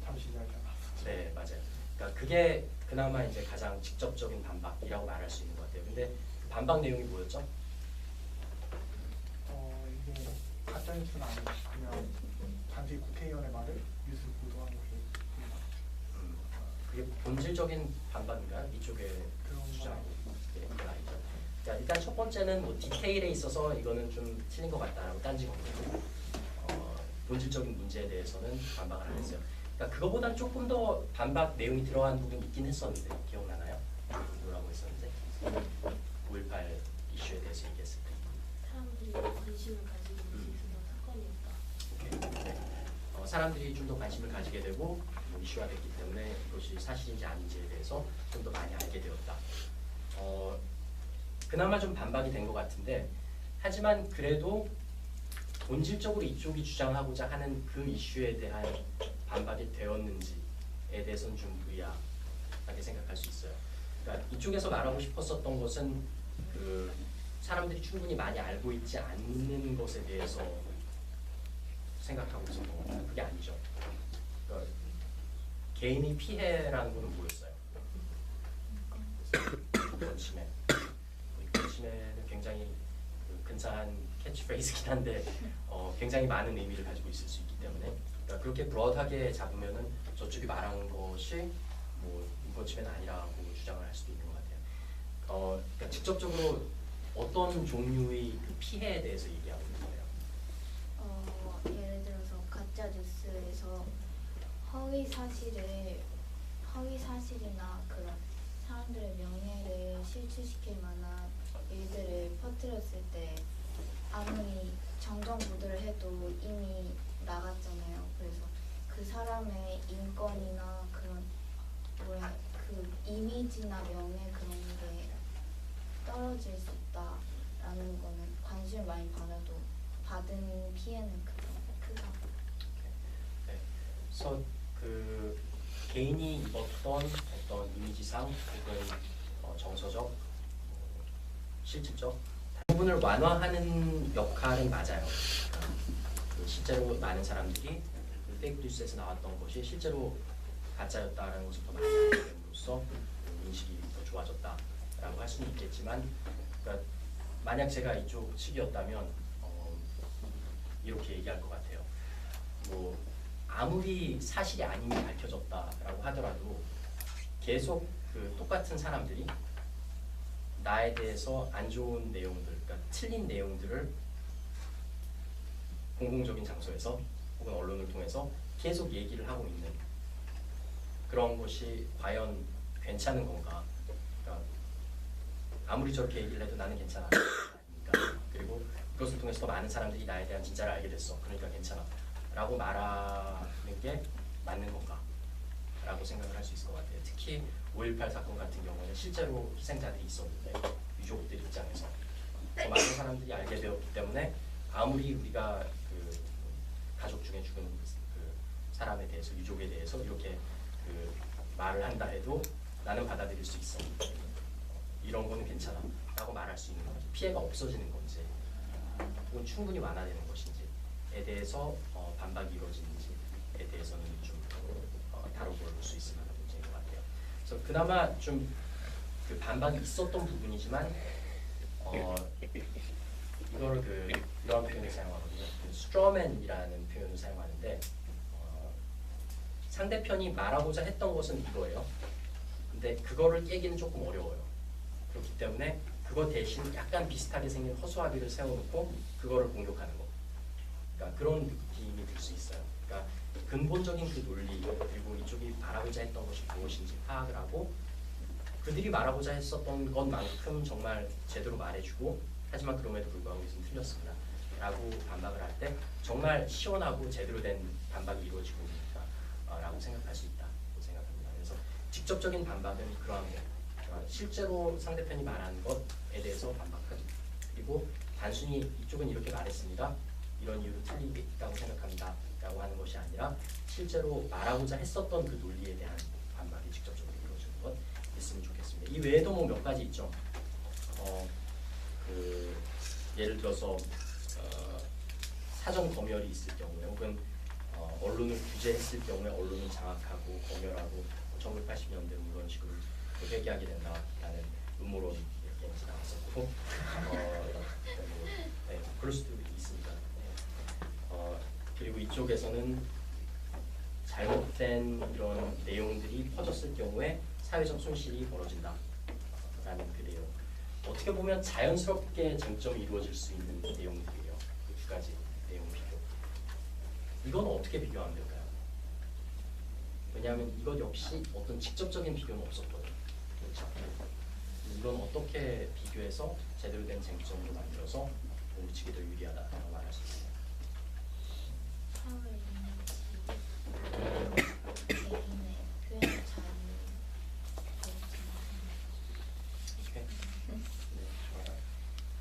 잠시 이야기 하나. 네, 맞아요. 그러니까 그게 그나마 이제 가장 직접적인 반박이라고 말할 수 있는 것 같아요. 근데 그 반박 내용이 뭐였죠? 이게 가짜 뉴스는 아니고 그냥 단지 국회의원의 말을 뉴스 보도한 것이. 그게 본질적인 반박인가요? 이쪽에 주장하고 그건 아니죠. 그러니까 일단 첫 번째는 뭐 디테일에 있어서 이거는 좀 틀린 것 같다라고 딴지 거고 본질적인 문제에 대해서는 반박을 안 했어요. 그러니까 그거보다는 조금 더 반박 내용이 들어간 부분이 있긴 했었는데 기억나나요? 뭐라고 했었는데 5.18 이슈에 대해서 얘기했을 때 사람들이 관심을 가지고 있는 사건이었다. 네. 사람들이 좀 더 관심을 가지게 되고 이슈화 됐기 때문에 이것이 사실인지 아닌지에 대해서 좀 더 많이 알게 되었다. 그나마 좀 반박이 된 것 같은데 하지만 그래도 본질적으로 이쪽이 주장하고자 하는 그 이슈에 대한 반박이 되었는지에 대해서는 좀 의아하게 생각할 수 있어요. 그러니까 이쪽에서 말하고 싶었었던 것은 그 사람들이 충분히 많이 알고 있지 않는 것에 대해서 생각하고 있었던 겁니다. 그게 아니죠. 그러니까 개인의 피해라는 것은 뭐였어요? 인권 침해. 인권 침해는 굉장히 근사한 캐치프레이즈긴 한데 굉장히 많은 의미를 가지고 있을 수 있기 때문에 그러니까 그렇게 브로드하게 잡으면은 저쪽이 말한 것이 뭐 인권 침해는 아니라고 주장을 할 수도 있는 것 같아요. 그러니까 직접적으로 어떤 종류의 그 피해에 대해서 얘기하고 있는 거예요? 예를 들어서 가짜 뉴스에서 허위 사실이나 그런 사람들의 명예를 실추시킬 만한 일들을 퍼뜨렸을 때 아무리 정정 보도를 해도 이미 나갔잖아요. 그래서 그 사람의 인권이나 그런 그 이미지나 명예 그런 게 떨어질 수 있다라는 거는 관심을 많이 받아도 받은 피해는 크다. 네. 그래서 그 개인이 입었던 어떤 이미지상 혹은 정서적, 실질적 부분을 완화하는 역할은 맞아요. 그 실제로 많은 사람들이 그 페이크 뉴스에서 나왔던 것이 실제로 가짜였다라는 것을 더 많이 알게 됨으로써 인식이 더 좋아졌다라고 할 수는 있겠지만, 그러니까 만약 제가 이쪽 측이었다면 이렇게 얘기할 것 같아요. 뭐 아무리 사실이 아님이 밝혀졌다라고 하더라도 계속 그 똑같은 사람들이 나에 대해서 안 좋은 내용들, 그러니까 틀린 내용들을 공공적인 장소에서 혹은 언론을 통해서 계속 얘기를 하고 있는 그런 것이 과연 괜찮은 건가? 그러니까 아무리 저렇게 얘기를 해도 나는 괜찮아. 그러니까 그리고 그것을 통해서 더 많은 사람들이 나에 대한 진짜를 알게 됐어. 그러니까 괜찮아. 라고 말하는 게 맞는 건가? 라고 생각을 할 수 있을 것 같아요. 특히 5.18 사건 같은 경우는 실제로 희생자들이 있었는데 유족들 입장에서 더 많은 사람들이 알게 되었기 때문에 아무리 우리가 그 가족 중에 죽은 그 사람에 대해서, 유족에 대해서 이렇게 그 말을 한다 해도 나는 받아들일 수 있어. 이런 거는 괜찮아. 라고 말할 수 있는 건지, 피해가 없어지는 건지, 혹은 충분히 완화되는 것인지에 대해서 반박이 이루어지는지에 대해서는 좀 다뤄볼 수 있을 만한 문제인 것 같아요. 그래서 그나마 좀 그 반박이 있었던 부분이지만 이거를 이런 표현을 사용하거든요. 스트로맨이라는 표현을 사용하는데 상대편이 말하고자 했던 것은 이거예요. 근데 그거를 깨기는 조금 어려워요. 그렇기 때문에 그거 대신 약간 비슷하게 생긴 허수아비를 세워놓고 그거를 공격하는 거. 그러니까 그런 느낌이 들 수 있어요. 그러니까 근본적인 그 논리, 그리고 이쪽이 말하고자 했던 것이 무엇인지 파악을 하고 그들이 말하고자 했었던 것만큼 정말 제대로 말해주고, 하지만 그럼에도 불구하고 이것은 틀렸습니다 라고 반박을 할 때 정말 시원하고 제대로 된 반박이 이루어지고 있다 라고 생각할 수 있다고 생각합니다. 그래서 직접적인 반박은 그러한 거, 실제로 상대편이 말한 것에 대해서 반박하기, 그리고 단순히 이쪽은 이렇게 말했습니다, 이런 이유로 틀리다고 생각합니다 라고 하는 것이 아니라 실제로 말하고자 했었던 그 논리에 대한 반박이 직접적으로 이루어지는 것 있으면 좋겠습니다. 이 외에도 뭐 몇 가지 있죠. 예를 들어서 사전 검열이 있을 경우에, 혹은 언론을 규제했을 경우에 언론을 장악하고 검열하고 1980년대 이런 식으로 회귀하게 된다라는 음모론 이렇게 나왔었고, 네, 그럴 수도 있습니다. 그리고 이쪽에서는 잘못된 이런 내용들이 퍼졌을 경우에 사회적 손실이 벌어진다라는 그 내용. 어떻게 보면 자연스럽게 쟁점이 이루어질 수 있는 내용들이에요. 그 두 가지 내용 비교. 이건 어떻게 비교하면 될까요? 왜냐하면 이것 역시 어떤 직접적인 비교는 없었거든요. 그렇죠? 이건 어떻게 비교해서 제대로 된 쟁점으로 만들어서 우리 측이 더 유리하다라고 말할 수 있어요.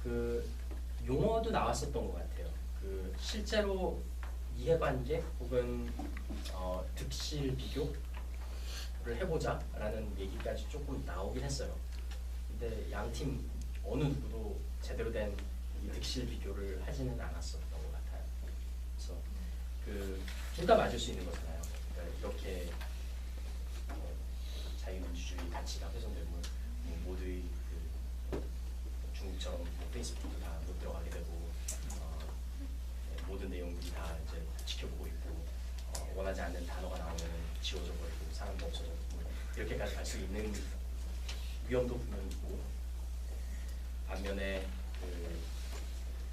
그 용어도 나왔었던 것 같아요. 그 실제로 이해관계 혹은 득실 비교를 해보자라는 얘기까지 조금 나오긴 했어요. 근데 양 팀 어느 누구도 제대로 된 이 득실 비교를 하지는 않았었던 것 같아요. 그래서 그 둘 다 맞을 수 있는 거잖아요. 그러니까 이렇게 자유민주주의 가치가 훼손되고 모두의 중국처럼 페이스북도 다 못 들어가게 되고 모든 내용들이 다 이제 지켜보고 있고 원하지 않는 단어가 나오면 지워져 버리고 사람도 없어져 버리고 이렇게까지 갈 수 있는 위험도 분명히 있고, 반면에 그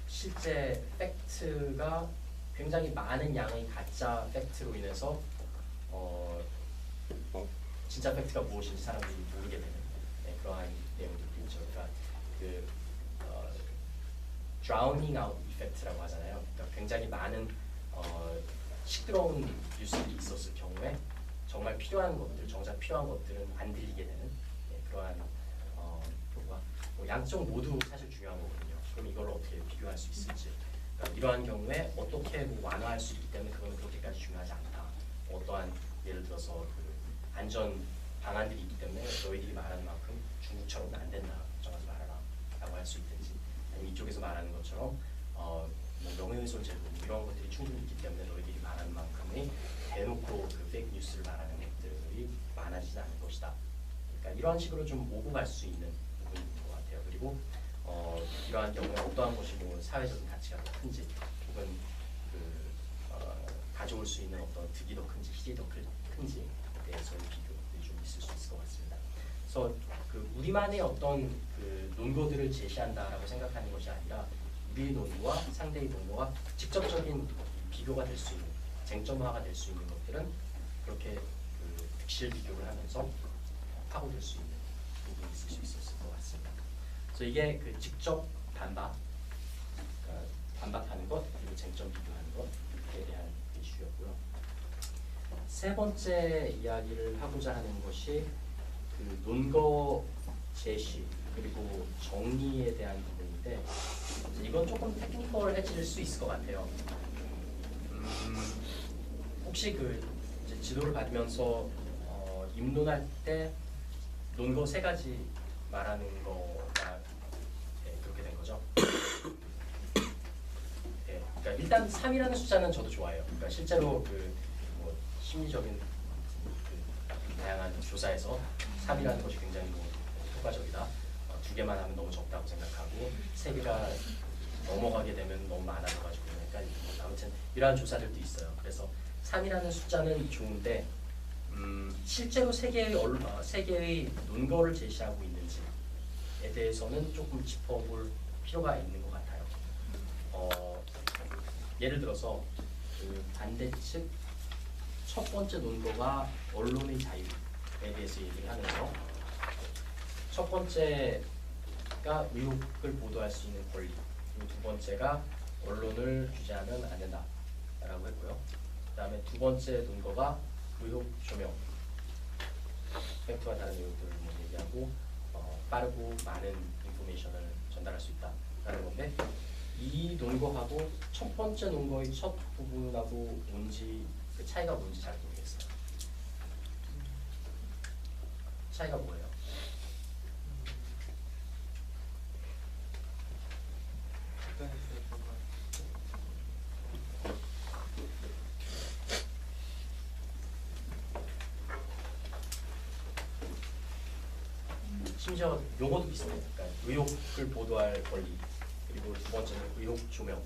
실제 팩트가 굉장히 많은 양의 가짜 팩트로 인해서 진짜 팩트가 무엇인지 사람들이 모르게 되는 그러한 내용들도 있죠. 그러니까 그 drowning out 이펙트라고 하잖아요. 그러니까 굉장히 많은 시끄러운 뉴스들이 있었을 경우에 정말 필요한 것들, 정작 필요한 것들은 안 들리게 되는 그러한 효과. 양쪽 모두 사실 중요한 거거든요. 그럼 이걸 어떻게 비교할 수 있을지 그러니까 이러한 경우에 어떻게 뭐 완화할 수 있기 때문에 그거는 그렇게까지 중요하지 않다. 어떠한 예를 들어서 그 안전 방안들이 있기 때문에 너희들이 말하는 만큼 중국처럼은 안 된다. 정하지 말아라 라고 할 수 있든지, 아니면 이쪽에서 말하는 것처럼 뭐 명예훼손 제도 이런 것들이 충분히 있기 때문에 너희들이 말하는 만큼의 대놓고 그 페이크 뉴스를 말하는 것들이 많아지지 않을 것이다. 그러니까 이런 식으로 좀 오고 갈 수 있는 부분인 것 같아요. 그리고 이러한 경우에 어떠한 것이 뭐 사회적인 가치가 더 큰지, 혹은 가져올 수 있는 어떤 득이 더 큰지 실이 더 큰지에 대해서의 비교들이 좀 있을 수 있을 것 같습니다. 그래서 그 우리만의 어떤 그 논거들을 제시한다라고 생각하는 것이 아니라 우리의 논거와 상대의 논거가 직접적인 비교가 될 수 있는, 쟁점화가 될 수 있는 것들은 그렇게 그 득실 비교를 하면서 파고들 수 있는 부분이 있을 수 있었을 것 같습니다. 그래서 이게 그 직접 반박, 그러니까 반박하는 것, 그리고 쟁점 비교하는 것에 대한 이슈였고요. 세 번째 이야기를 하고자 하는 것이 그 논거 제시 그리고 정리에 대한 부분인데, 이건 조금 테크니컬해질 수 있을 것 같아요. 혹시 그 이제 지도를 받으면서 입론할 때 논거 세 가지 말하는 거가 그렇게 된 거죠. 네, 그러니까 일단 3이라는 숫자는 저도 좋아해요. 그러니까 실제로 그 뭐 심리적인 그 다양한 조사에서 3이라는 것이 굉장히 뭐 효과적이다. 2개만 하면 너무 적다고 생각하고 3개가 넘어가게 되면 너무 많아져가지고 그러니까 아무튼 이러한 조사들도 있어요. 그래서 3이라는 숫자는 좋은데 실제로 세계의 논거를 제시하고 있는지에 대해서는 조금 짚어볼 필요가 있는 것 같아요. 예를 들어서 그 반대측 첫 번째 논거가 언론의 자유에 대해서 얘기를 하면서 첫 번째가 의혹을 보도할 수 있는 권리, 그리고 두 번째가 언론을 규제하면 안 된다라고 했고요. 그 다음에 두 번째 논거가 의혹 조명, 팩트와 다른 의혹들을 뭐 얘기하고 빠르고 많은 인포메이션을 전달할 수 있다라는 건데, 이 논거하고 첫 번째 논거의 첫 부분하고 뭔지 그 차이가 뭔지 잘 모르겠어요. 차이가 뭐예요? 심지어 용어도 비슷해요. 그러니까 의혹을 보도할 권리, 그리고 두 번째는 의혹 조명.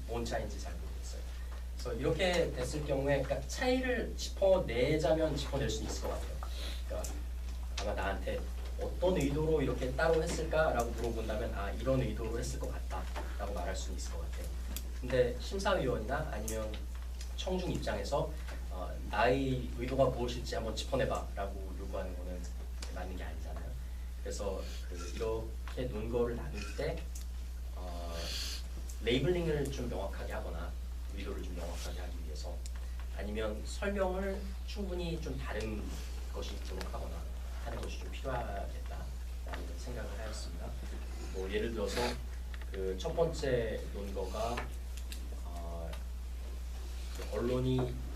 뭔 차이인지 잘 모르겠어요. 그래서 이렇게 됐을 경우에 그러니까 차이를 짚어내자면 짚어낼 수 있을 것 같아요. 그러니까 아마 나한테 어떤 의도로 이렇게 따로 했을까라고 물어본다면 아 이런 의도로 했을 것 같다라고 말할 수 있을 것 같아요. 근데 심사위원이나 아니면 청중 입장에서 나의 의도가 무엇일지 한번 짚어내봐라고 요구하는 거는 맞는 게 아니잖아요. 그래서 이렇게 논거를 나눌 때 레이블링을 좀 명확하게 하거나 의도를 좀 명확하게 하기 위해서, 아니면 설명을 충분히 좀 다른 것이 있도록 하거나 하는 것이 좀 필요하겠다라는 생각을 하였습니다. 뭐 예를 들어서 그 첫 번째 논거가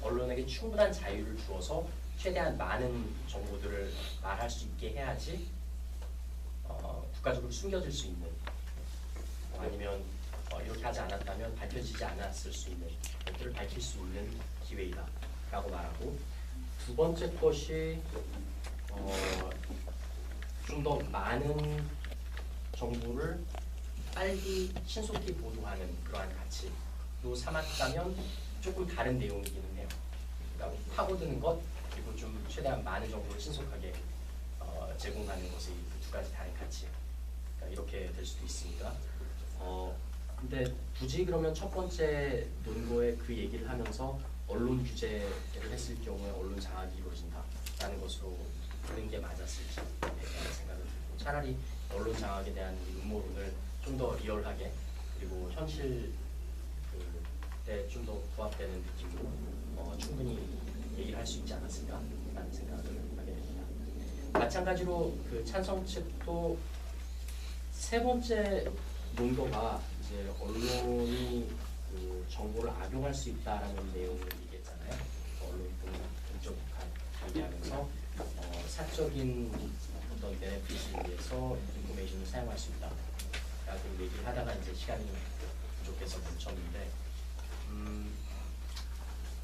언론에게 충분한 자유를 주어서 최대한 많은 정보들을 말할 수 있게 해야지 국가적으로 숨겨질 수 있는, 아니면 이렇게 하지 않았다면 밝혀지지 않았을 수 있는 것들을 밝힐 수 있는 기회이다 라고 말하고, 두 번째 것이 좀 더 많은 정보를 빨리 신속히 보도하는 그러한 가치로 삼았다면 조금 다른 내용이기는 해요. 그러니까 파고드는 것, 그리고 좀 최대한 많은 정보를 신속하게 제공하는 것의 그 두 가지 다른 가치, 그러니까 이렇게 될 수도 있습니다. 근데 굳이 그러면 첫 번째 논거에 그 얘기를 하면서 언론 규제를 했을 경우에 언론 장악이 이루어진다라는 것으로 보는 게 맞았을지에 대한 생각을 들고, 차라리 언론 장악에 대한 음모론을 좀 더 리얼하게 그리고 현실 때 좀 더 부합되는 느낌으로 충분히 얘기를 할 수 있지 않았을까라는 생각을 하게 됩니다. 마찬가지로 그 찬성 측도 세 번째 논거가 이제 언론이 그 정보를 악용할 수 있다라는 내용을 얘기했잖아요. 언론이 공적 관리하면서 사적인 어떤 베네핏을 위해서 인포메이션을 사용할 수 있다라고 얘기를 하다가 이제 시간이 부족해서 멈췄는데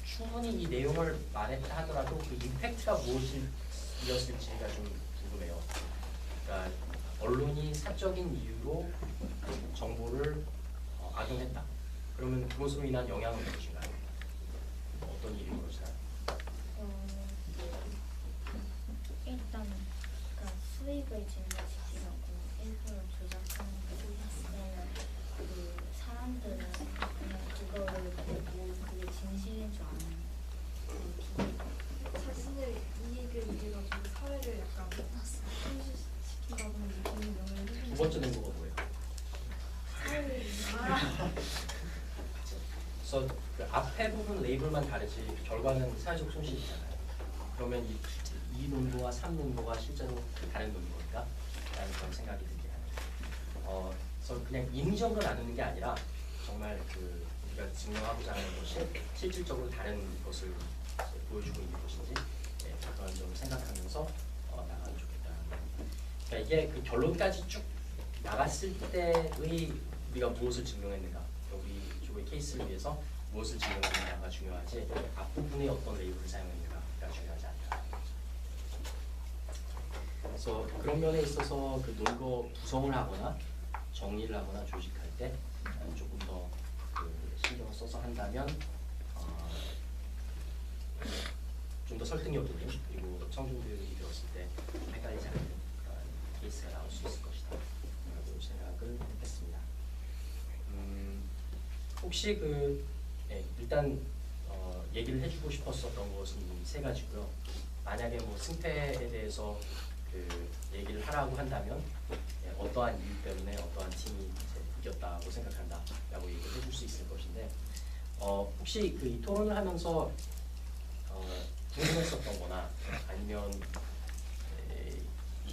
충분히 이 내용을 말했다 하더라도 그 임팩트가 무엇이었을지가 좀 궁금해요. 그러니까 언론이 사적인 이유로 정보를 악용했다. 그러면 그것으로 인한 영향은 무엇인가요? 어떤 일이 벌어질까요? 일단 그러니까 수익을 증가시키려고 일부러 조작하는 거는 그 사람들은 그냥 그거를 보고 그게 진실인 줄 아는 자신의 이익을 위해 가지고 사회를 약간 손실시킨다는 느낌이 명예를 두 번째 정보가 뭐예요? 그래서 그 앞에 부분 레이블만 다르지 결과는 사회적 손실이잖아요. 그러면 이 논도와 3논도가 실제로 다른 논도인가? 라는 그런 생각이 들게 하네요. 그래서 그냥 인위적으로 나누는 게 아니라 정말 그 우리가 증명하고자 하는 것이 실질적으로 다른 것을 보여주고 있는 것인지 그런 점을 생각하면서 나가면 좋겠다. 그러니까 이게 그 결론까지 쭉 나갔을 때의 우리가 무엇을 증명했는가, 우리 쪽의 케이스를 위해서 무엇을 증명했는가가 중요하지 앞부분에 어떤 레이블을 사용했는가가 중요하지 않다. 그래서 그런 면에 있어서 그 논거 구성을 하거나 정리를 하거나 조직할 때 조금 더 그 신경을 써서 한다면 좀 더 설득력 있는 그리고 청중들이 들었을 때 헷갈리지 않는 그런 케이스가 나올 수 있을 것이다 라고 생각을 했습니다. 혹시 일단 얘기를 해주고 싶었었던 것은 이 세 가지고요. 만약에 뭐 승패에 대해서 그 얘기를 하라고 한다면 어떠한 이유 때문에 어떠한 팀이 이겼다고 생각한다라고 얘기를 해줄 수 있을 것인데 혹시 그 이 토론을 하면서 궁금했었던 거나 아니면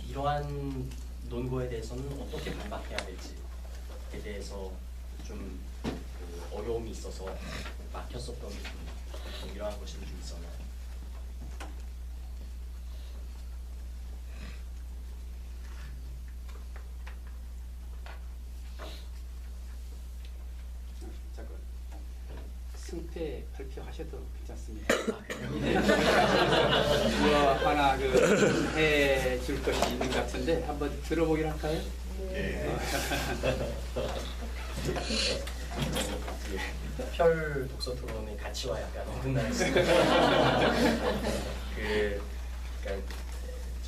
이러한 논거에 대해서는 어떻게 반박해야 될지에 대해서 좀 그 어려움이 있어서 막혔었던 부분 이러한 것이 좀 있었나요? 승패 발표하셔도 괜찮습니다. 뭐 하나 해줄 것이 있는 것 같은데 한번 들어보긴 할까요? 네. 펼 독서 토론의 가치와 약간 어긋나는 그러니까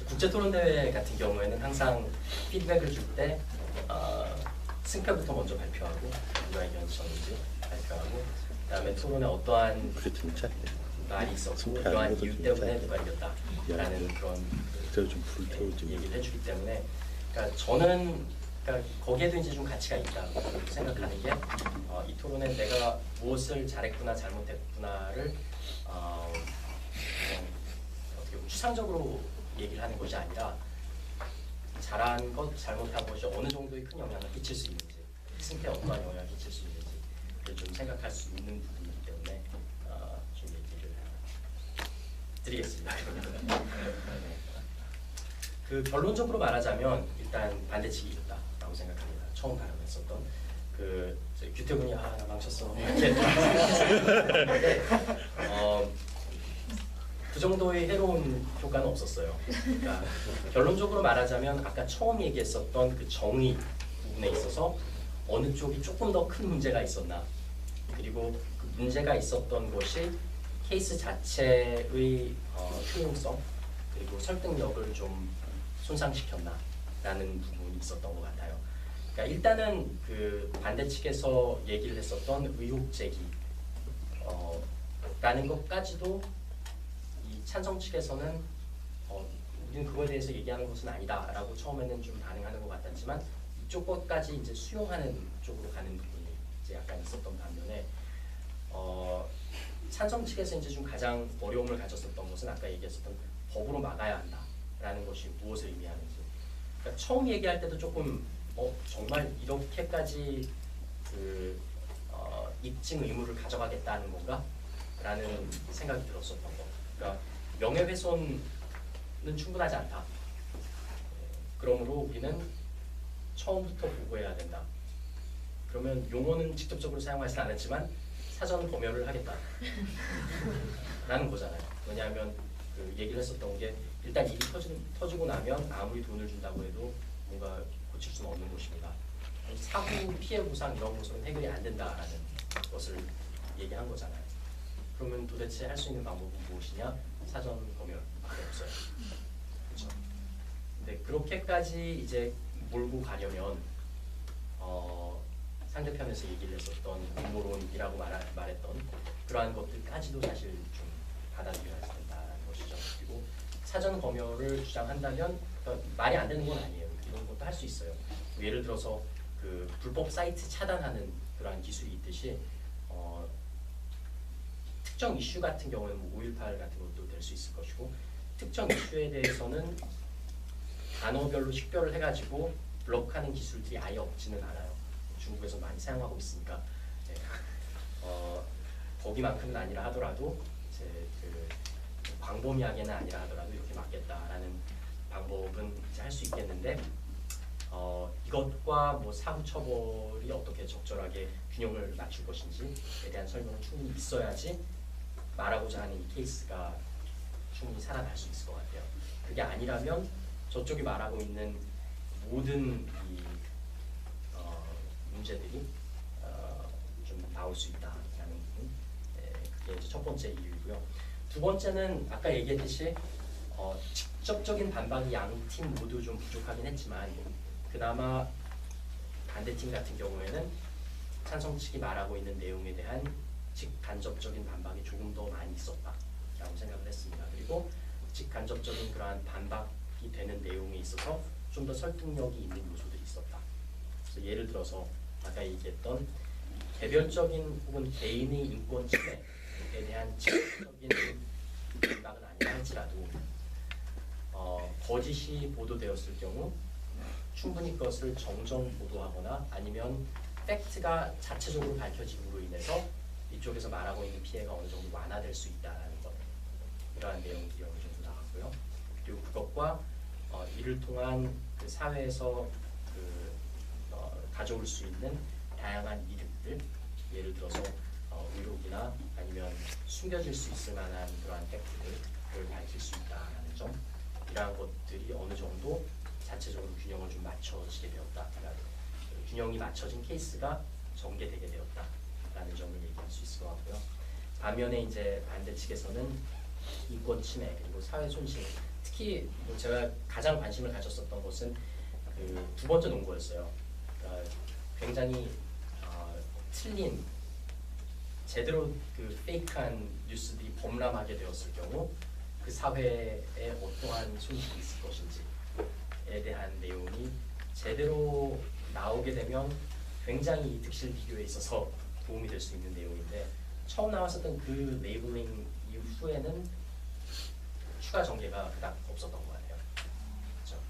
국제 토론 대회 같은 경우에는 항상 피드백을 줄 때 승패부터 먼저 발표하고 누가 이겼는지 발표하고 그다음에 토론에 어떠한 말이 있었고 이러한 이유 때문에 누가 이겼다라는 그런 얘기를 해주기 때문에 그러니까 저는 거기에도 이제 좀 가치가 있다고 생각하는 게 이 토론에 내가 무엇을 잘했구나 잘못했구나를 어떻게 보면 추상적으로 얘기를 하는 것이 아니라 잘한 것, 잘못한 것이 어느 정도의 큰 영향을 끼칠 수 있는지 승패에 어떠한 영향을 끼칠 수 있는지 좀 생각할 수 있는 부분이기 때문에 좀 얘기를 드리겠습니다. 그 결론적으로 말하자면 일단 반대측이 이겼다라고 생각합니다. 처음 발언했었던 그 규태군이 나 망쳤어 이렇게 그 정도의 해로운 효과는 없었어요. 그러니까 결론적으로 말하자면 아까 처음 얘기했었던 그 정의 부분에 있어서 어느 쪽이 조금 더 큰 문제가 있었나 그리고 그 문제가 있었던 것이 케이스 자체의 효용성 그리고 설득력을 좀 손상시켰나라는 부분이 있었던 것 같아요. 그러니까 일단은 그 반대 측에서 얘기를 했었던 의혹 제기 라는 것까지도 이 찬성 측에서는 우리는 그거에 대해서 얘기하는 것은 아니다라고 처음에는 좀 반응하는 것 같았지만 이쪽 것까지 이제 수용하는 쪽으로 가는 부분이 이제 약간 있었던 반면에 찬성 측에서 이제 좀 가장 어려움을 가졌었던 것은 아까 얘기했었던 법으로 막아야 한다라는 것이 무엇을 의미하는지. 그러니까 처음 얘기할 때도 조금 정말 이렇게까지 그 입증 의무를 가져가겠다는 건가? 라는 생각이 들었었던 거. 그러니까 명예훼손은 충분하지 않다. 그러므로 우리는 처음부터 보고해야 된다. 그러면 용어는 직접적으로 사용하지 않았지만 사전 검열을 하겠다. 라는 거잖아요. 왜냐하면 그 얘기를 했었던 게 일단 일이 터지고 나면 아무리 돈을 준다고 해도 뭔가 고칠 수는 없는 것입니다. 사고 피해 보상 이런 것은 해결이 안 된다라는 것을 얘기한 거잖아요. 그러면 도대체 할 수 있는 방법은 무엇이냐? 사전 검열밖에 없어요. 그렇죠? 근데 그렇게까지 이제 몰고 가려면 상대편에서 얘기를 했었던 음모론이라고 말했던 그러한 것들까지도 사실 좀 받아들여야 된다는 것이죠. 그리고 사전 검열을 주장한다면 그러니까 말이 안 되는 건 아니에요. 이런 것도 할 수 있어요. 예를 들어서 그 불법 사이트 차단하는 그러한 기술이 있듯이 특정 이슈 같은 경우는 뭐 5.18 같은 것도 될 수 있을 것이고 특정 이슈에 대해서는 단어별로 식별을 해가지고 블록하는 기술들이 아예 없지는 않아요. 중국에서 많이 사용하고 있으니까 네. 거기만큼은 아니라 하더라도 이제 그 광범위하게는 아니라 하더라도 이렇게 막겠다라는 방법은 이제 할 수 있겠는데 이것과 뭐 사후 처벌이 어떻게 적절하게 균형을 맞출 것인지에 대한 설명은 충분히 있어야지 말하고자 하는 이 케이스가 충분히 살아날 수 있을 것 같아요. 그게 아니라면 저쪽이 말하고 있는 모든 이 문제들이 좀 나올 수 있다라는 부분. 그게 이제 첫 번째 이유고요. 두 번째는 아까 얘기했듯이 직접적인 반박이 양 팀 모두 좀 부족하긴 했지만 그나마 반대팀 같은 경우에는 찬성 측이 말하고 있는 내용에 대한 직간접적인 반박이 조금 더 많이 있었다라고 생각을 했습니다. 그리고 직간접적인 그러한 반박이 되는 내용에 있어서 좀 더 설득력이 있는 요소들이 있었다. 그래서 예를 들어서 아까 얘기했던 개별적인 혹은 개인의 인권 침해에 대한 직접적인 반박은 아니라 할지라도 거짓이 보도되었을 경우 충분히 그것을 정정 보도하거나 아니면 팩트가 자체적으로 밝혀짐으로 인해서 이쪽에서 말하고 있는 피해가 어느 정도 완화될 수 있다는 것, 이러한 내용들이 어느 정도 나왔고요. 그리고 그것과 이를 통한 그 사회에서 가져올 수 있는 다양한 이득들, 예를 들어서 의혹이나 아니면 숨겨질 수 있을 만한 그러한 팩트들을 밝힐 수 있다는 점, 이러한 것들이 어느 정도 자체적으로 균형을 좀 맞춰지게 되었다. 그러니까 균형이 맞춰진 케이스가 전개되게 되었다라는 점을 얘기할 수 있을 것 같고요. 반면에 이제 반대 측에서는 인권 침해 그리고 사회 손실, 특히 뭐 제가 가장 관심을 가졌었던 것은 그 두 번째 논거였어요. 그러니까 굉장히 틀린 제대로 그 페이크한 뉴스들이 범람하게 되었을 경우 그 사회에 어떠한 손실이 있을 것인지에 대한 내용이 제대로 나오게 되면 굉장히 득실 비교에 있어서 도움이 될 수 있는 내용인데 처음 나왔었던 그 레이블링 이후에는 추가 전개가 그닥 없었던 것 같아요. 그렇죠?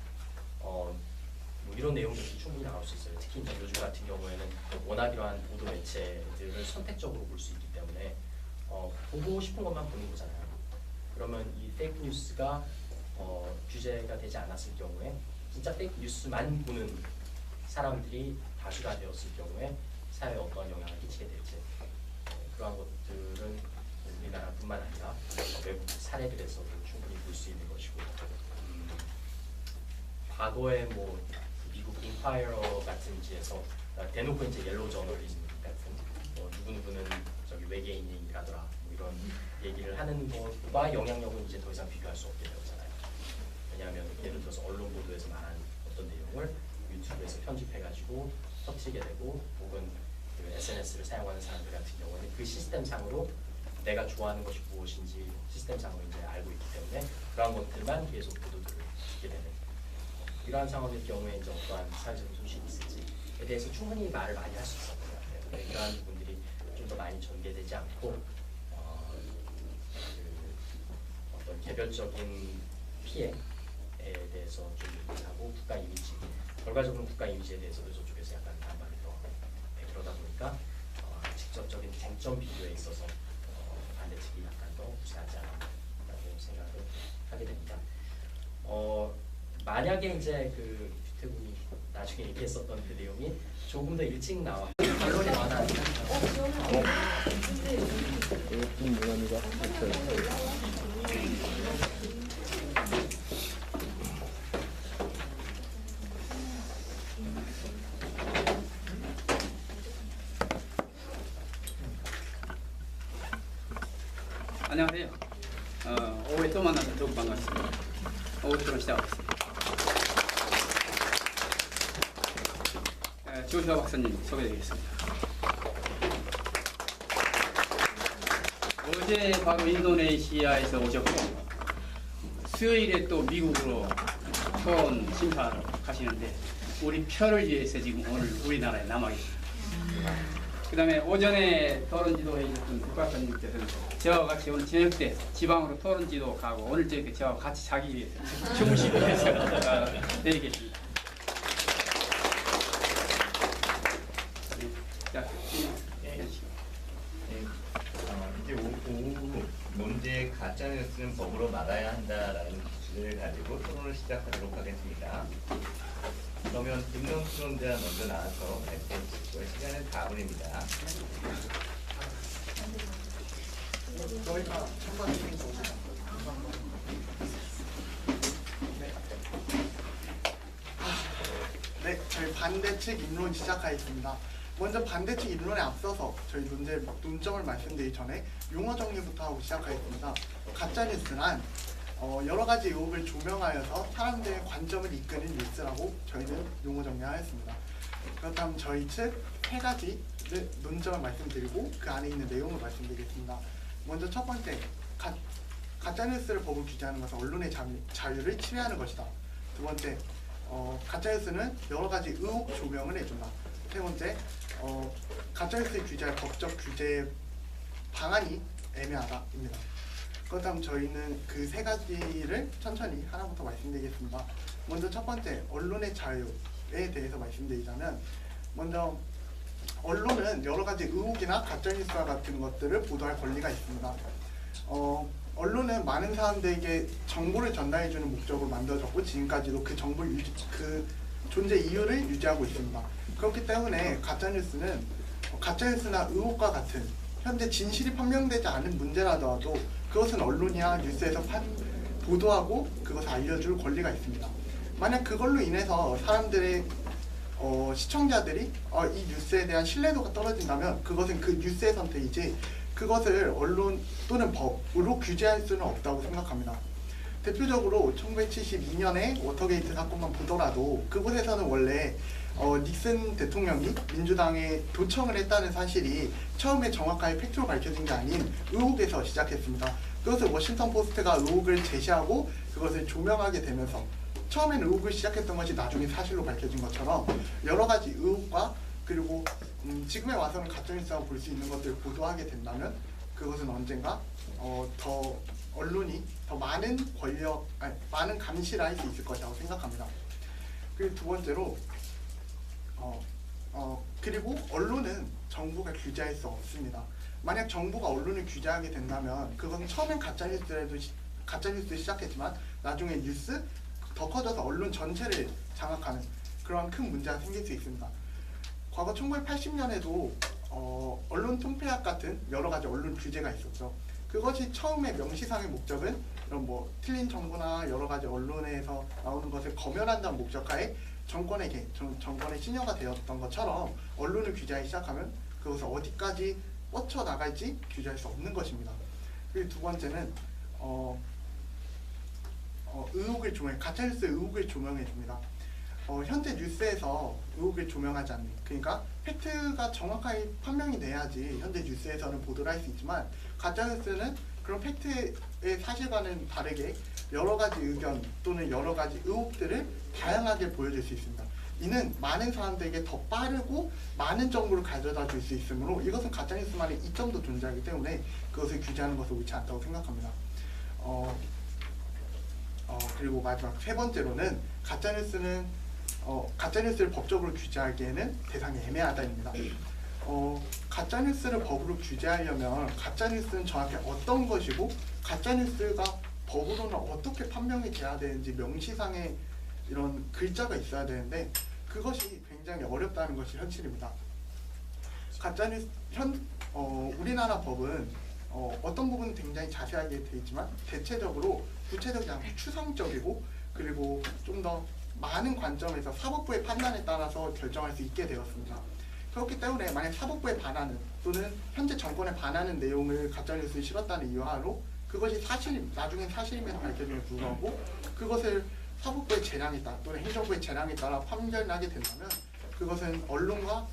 뭐 이런 내용들이 충분히 나올 수 있어요. 특히 이제 요즘 같은 경우에는 워낙 이러한 보도 매체들을 선택적으로 볼 수 있기 때문에 보고 싶은 것만 보는 거잖아요. 그러면 이 페이크 뉴스가 규제가 되지 않았을 경우에 진짜 페이크 뉴스만 보는 사람들이 다수가 되었을 경우에 사회에 어떠한 영향을 끼치게 될지 그러한 것들은 우리나라뿐만 아니라 외국 사례들에서도 충분히 볼 수 있는 것이고 과거에 뭐 미국 인파이어 같은 지에서 대놓고 이제 옐로우 저널리즘 같은 뭐 누구누구는 저기 외계인이라더라 뭐 이런 얘기를 하는 것과 영향력은 이제 더 이상 비교할 수 없게 되었잖아요. 왜냐하면 예를 들어서 언론 보도에서 말한 어떤 내용을 유튜브에서 편집해가지고 터뜨리게 되고 혹은 그 SNS를 사용하는 사람들 같은 경우는 그 시스템상으로 내가 좋아하는 것이 무엇인지 시스템상으로 이제 알고 있기 때문에 그러한 것들만 계속 보도들을 주게 되는 이러한 상황일 경우에 이제 어떠한 사회적인 손실이 있을지에 대해서 충분히 말을 많이 할 수 있었던 것 같아요. 이러한 부분들이 좀 더 많이 전개되지 않고 어떤 개별적인 피해에 대해서 좀 얘기하고 국가 이미지, 결과적으로 국가 이미지에 대해서도 저쪽에서 약간 반발이 들어가고 그러다 보니까 보니까 직접적인 쟁점 비교에 있어서 반대측이 약간 더 우세하지 않았나라고 생각을 하게 됩니다. 만약에 이제 그 유태군이 나중에 얘기했었던 그 내용이 조금 더 일찍 나와 언론에 관한 안녕하세요. 5회 또 만나서 더욱 반갑습니다. 5회 토론 시작하겠습니다. 조슈아 박사님 소개드리겠습니다. 어제 바로 인도네시아에서 오셨고 수요일에 또 미국으로 토론 심사하러 가시는데 우리 표를 위해서 지금 오늘 우리나라에 남아 계십니다. 그 다음에 오전에 토론지도 해주셨던 국가사님께서는 저와 같이 오늘 저녁 때 지방으로 토론지도 가고 오늘 저녁에 저와 같이 자기 위해서 주무시기 위해서 내리 계십니다. 자, 이제 오후 문제 가짜뉴스는 법으로 막아야 한다라는 기준을 가지고 토론을 시작하도록 하겠습니다. 그러면 김동 토론자 먼저 나와서 발표해 주시고요. 시간은 4분입니다. 저희가 참가해주신 네, 저희 반대측 입론 시작하겠습니다. 먼저 반대측 입론에 앞서서 저희 논점을 말씀드리기 전에 용어 정리부터 하고 시작하겠습니다. 가짜뉴스란 여러 가지 의혹을 조명하여서 사람들의 관점을 이끄는 뉴스라고 저희는 용어 정리하였습니다. 그렇다면 저희 측 3가지를 논점을 말씀드리고 그 안에 있는 내용을 말씀드리겠습니다. 먼저 첫 번째, 가짜뉴스를 법으로 규제하는 것은 언론의 자유를 침해하는 것이다. 두 번째, 가짜뉴스는 여러 가지 의혹 조명을 해준다. 세 번째, 가짜뉴스를 규제할 법적 규제 방안이 애매하다입니다. 그렇다면 저희는 그 3가지를 천천히 하나부터 말씀드리겠습니다. 먼저 첫 번째, 언론의 자유에 대해서 말씀드리자면 먼저 언론은 여러 가지 의혹이나 가짜뉴스와 같은 것들을 보도할 권리가 있습니다. 언론은 많은 사람들에게 정보를 전달해주는 목적으로 만들어졌고 지금까지도 그 정보 그 존재 이유를 유지하고 있습니다. 그렇기 때문에 가짜뉴스나 의혹과 같은 현재 진실이 판명되지 않은 문제라더라도 그것은 언론이나 뉴스에서 보도하고 그것을 알려줄 권리가 있습니다. 만약 그걸로 인해서 사람들의 시청자들이 이 뉴스에 대한 신뢰도가 떨어진다면 그것은 그 뉴스의 선택이지 그것을 언론 또는 법으로 규제할 수는 없다고 생각합니다. 대표적으로 1972년에 워터게이트 사건만 보더라도 그곳에서는 원래 닉슨 대통령이 민주당에 도청을 했다는 사실이 처음에 정확하게 팩트로 밝혀진 게 아닌 의혹에서 시작했습니다. 그것을 워싱턴 포스트가 의혹을 제시하고 그것을 조명하게 되면서 처음엔 의혹을 시작했던 것이 나중에 사실로 밝혀진 것처럼 여러 가지 의혹과 그리고 지금에 와서는 가짜뉴스라고 볼 수 있는 것들을 보도하게 된다면 그것은 언젠가 더 언론이 더 많은 많은 감시를 할 수 있을 것이라고 생각합니다. 그리고 두 번째로 그리고 언론은 정부가 규제할 수 없습니다. 만약 정부가 언론을 규제하게 된다면 그것은 처음엔 가짜뉴스를 시작했지만 나중에 뉴스 더 커져서 언론 전체를 장악하는 그러한 큰 문제가 생길 수 있습니다. 과거 1980년에도 언론 통폐합 같은 여러 가지 언론 규제가 있었죠. 그것이 처음에 명시상의 목적은 이런 틀린 정보나 여러 가지 언론에서 나오는 것을 검열한다는 목적하에 정권의 신여가 되었던 것처럼 언론을 규제하기 시작하면 그것을 어디까지 뻗쳐나갈지 규제할 수 없는 것입니다. 그리고 두 번째는 의혹을 가짜뉴스 의혹을 조명해 줍니다. 현재 뉴스에서 의혹을 조명하지 않는, 그러니까 팩트가 정확하게 판명이 돼야지 현재 뉴스에서는 보도를 할 수 있지만 가짜뉴스는 그런 팩트의 사실과는 다르게 여러 가지 의견 또는 여러 가지 의혹들을 다양하게 보여줄 수 있습니다. 이는 많은 사람들에게 더 빠르고 많은 정보를 가져다 줄 수 있으므로 이것은 가짜뉴스만의 이점도 존재하기 때문에 그것을 규제하는 것은 옳지 않다고 생각합니다. 그리고 마지막 세 번째로는 가짜뉴스를 법적으로 규제하기에는 대상이 애매하다입니다. 가짜뉴스를 법으로 규제하려면 가짜뉴스는 정확히 어떤 것이고 가짜뉴스가 법으로는 어떻게 판명이 돼야 되는지 명시상의 이런 글자가 있어야 되는데 그것이 굉장히 어렵다는 것이 현실입니다. 가짜뉴스 우리나라 법은 어떤 부분은 굉장히 자세하게 되어 있지만 대체적으로 구체적이지 않고 추상적이고 그리고 좀 더 많은 관점에서 사법부의 판단에 따라서 결정할 수 있게 되었습니다. 그렇기 때문에 만약 사법부에 반하는 또는 현재 정권에 반하는 내용을 가짜뉴스에 실었다는 이유하로 그것이 나중엔 사실임에도 밝혀짐에 불구하고 그것을 사법부의 재량에 따라 또는 행정부의 재량에 따라 판결하게 된다면 그것은 언론과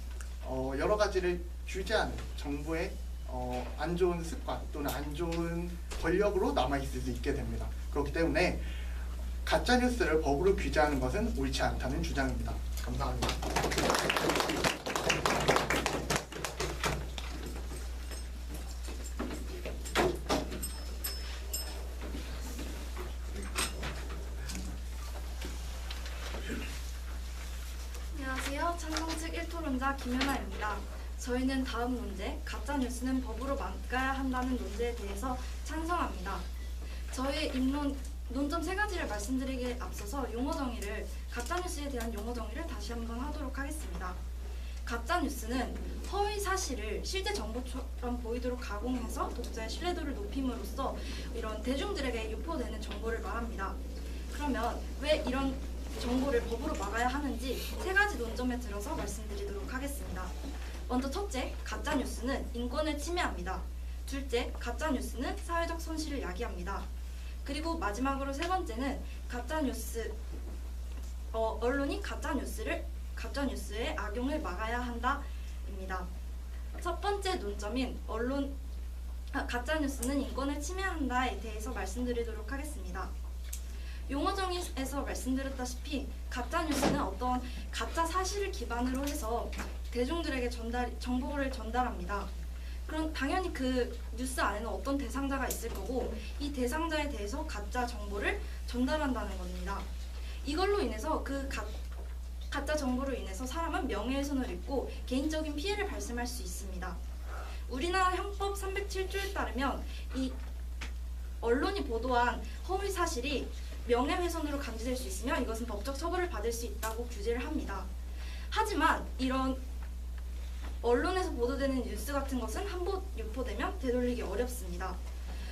여러 가지를 규제하는 정부의 안 좋은 습관 또는 안 좋은 권력으로 남아있을 수 있게 됩니다. 그렇기 때문에 가짜뉴스를 법으로 규제하는 것은 옳지 않다는 주장입니다. 감사합니다. 안녕하세요. 찬성측 1토론자 김연아입니다. 저희는 다음 논제, 가짜뉴스는 법으로 막아야 한다는 논제에 대해서 찬성합니다. 저희 논점 3가지를 말씀드리기에 앞서서 가짜뉴스에 대한 용어 정의를 다시 한번 하도록 하겠습니다. 가짜뉴스는 허위 사실을 실제 정보처럼 보이도록 가공해서 독자의 신뢰도를 높임으로써 이런 대중들에게 유포되는 정보를 말합니다. 그러면 왜 이런 정보를 법으로 막아야 하는지 3가지 논점에 들어서 말씀드리도록 하겠습니다. 먼저 첫째, 가짜뉴스는 인권을 침해합니다. 둘째, 가짜뉴스는 사회적 손실을 야기합니다. 그리고 마지막으로 3번째는 언론이 가짜뉴스의 악용을 막아야 한다입니다. 첫 번째 논점인 가짜뉴스는 인권을 침해한다에 대해서 말씀드리도록 하겠습니다. 용어 정의에서 말씀드렸다시피 가짜뉴스는 어떤 가짜 사실을 기반으로 해서 대중들에게 정보를 전달합니다. 그럼 당연히 그 뉴스 안에는 어떤 대상자가 있을 거고 이 대상자에 대해서 가짜 정보를 전달한다는 겁니다. 이걸로 인해서 가짜 정보로 인해서 사람은 명예훼손을 입고 개인적인 피해를 발생할 수 있습니다. 우리나라 형법 307조에 따르면 이 언론이 보도한 허위 사실이 명예훼손으로 감지될 수 있으며 이것은 법적 처벌을 받을 수 있다고 규제를 합니다. 하지만 이런 언론에서 보도되는 뉴스 같은 것은 한번 유포되면 되돌리기 어렵습니다.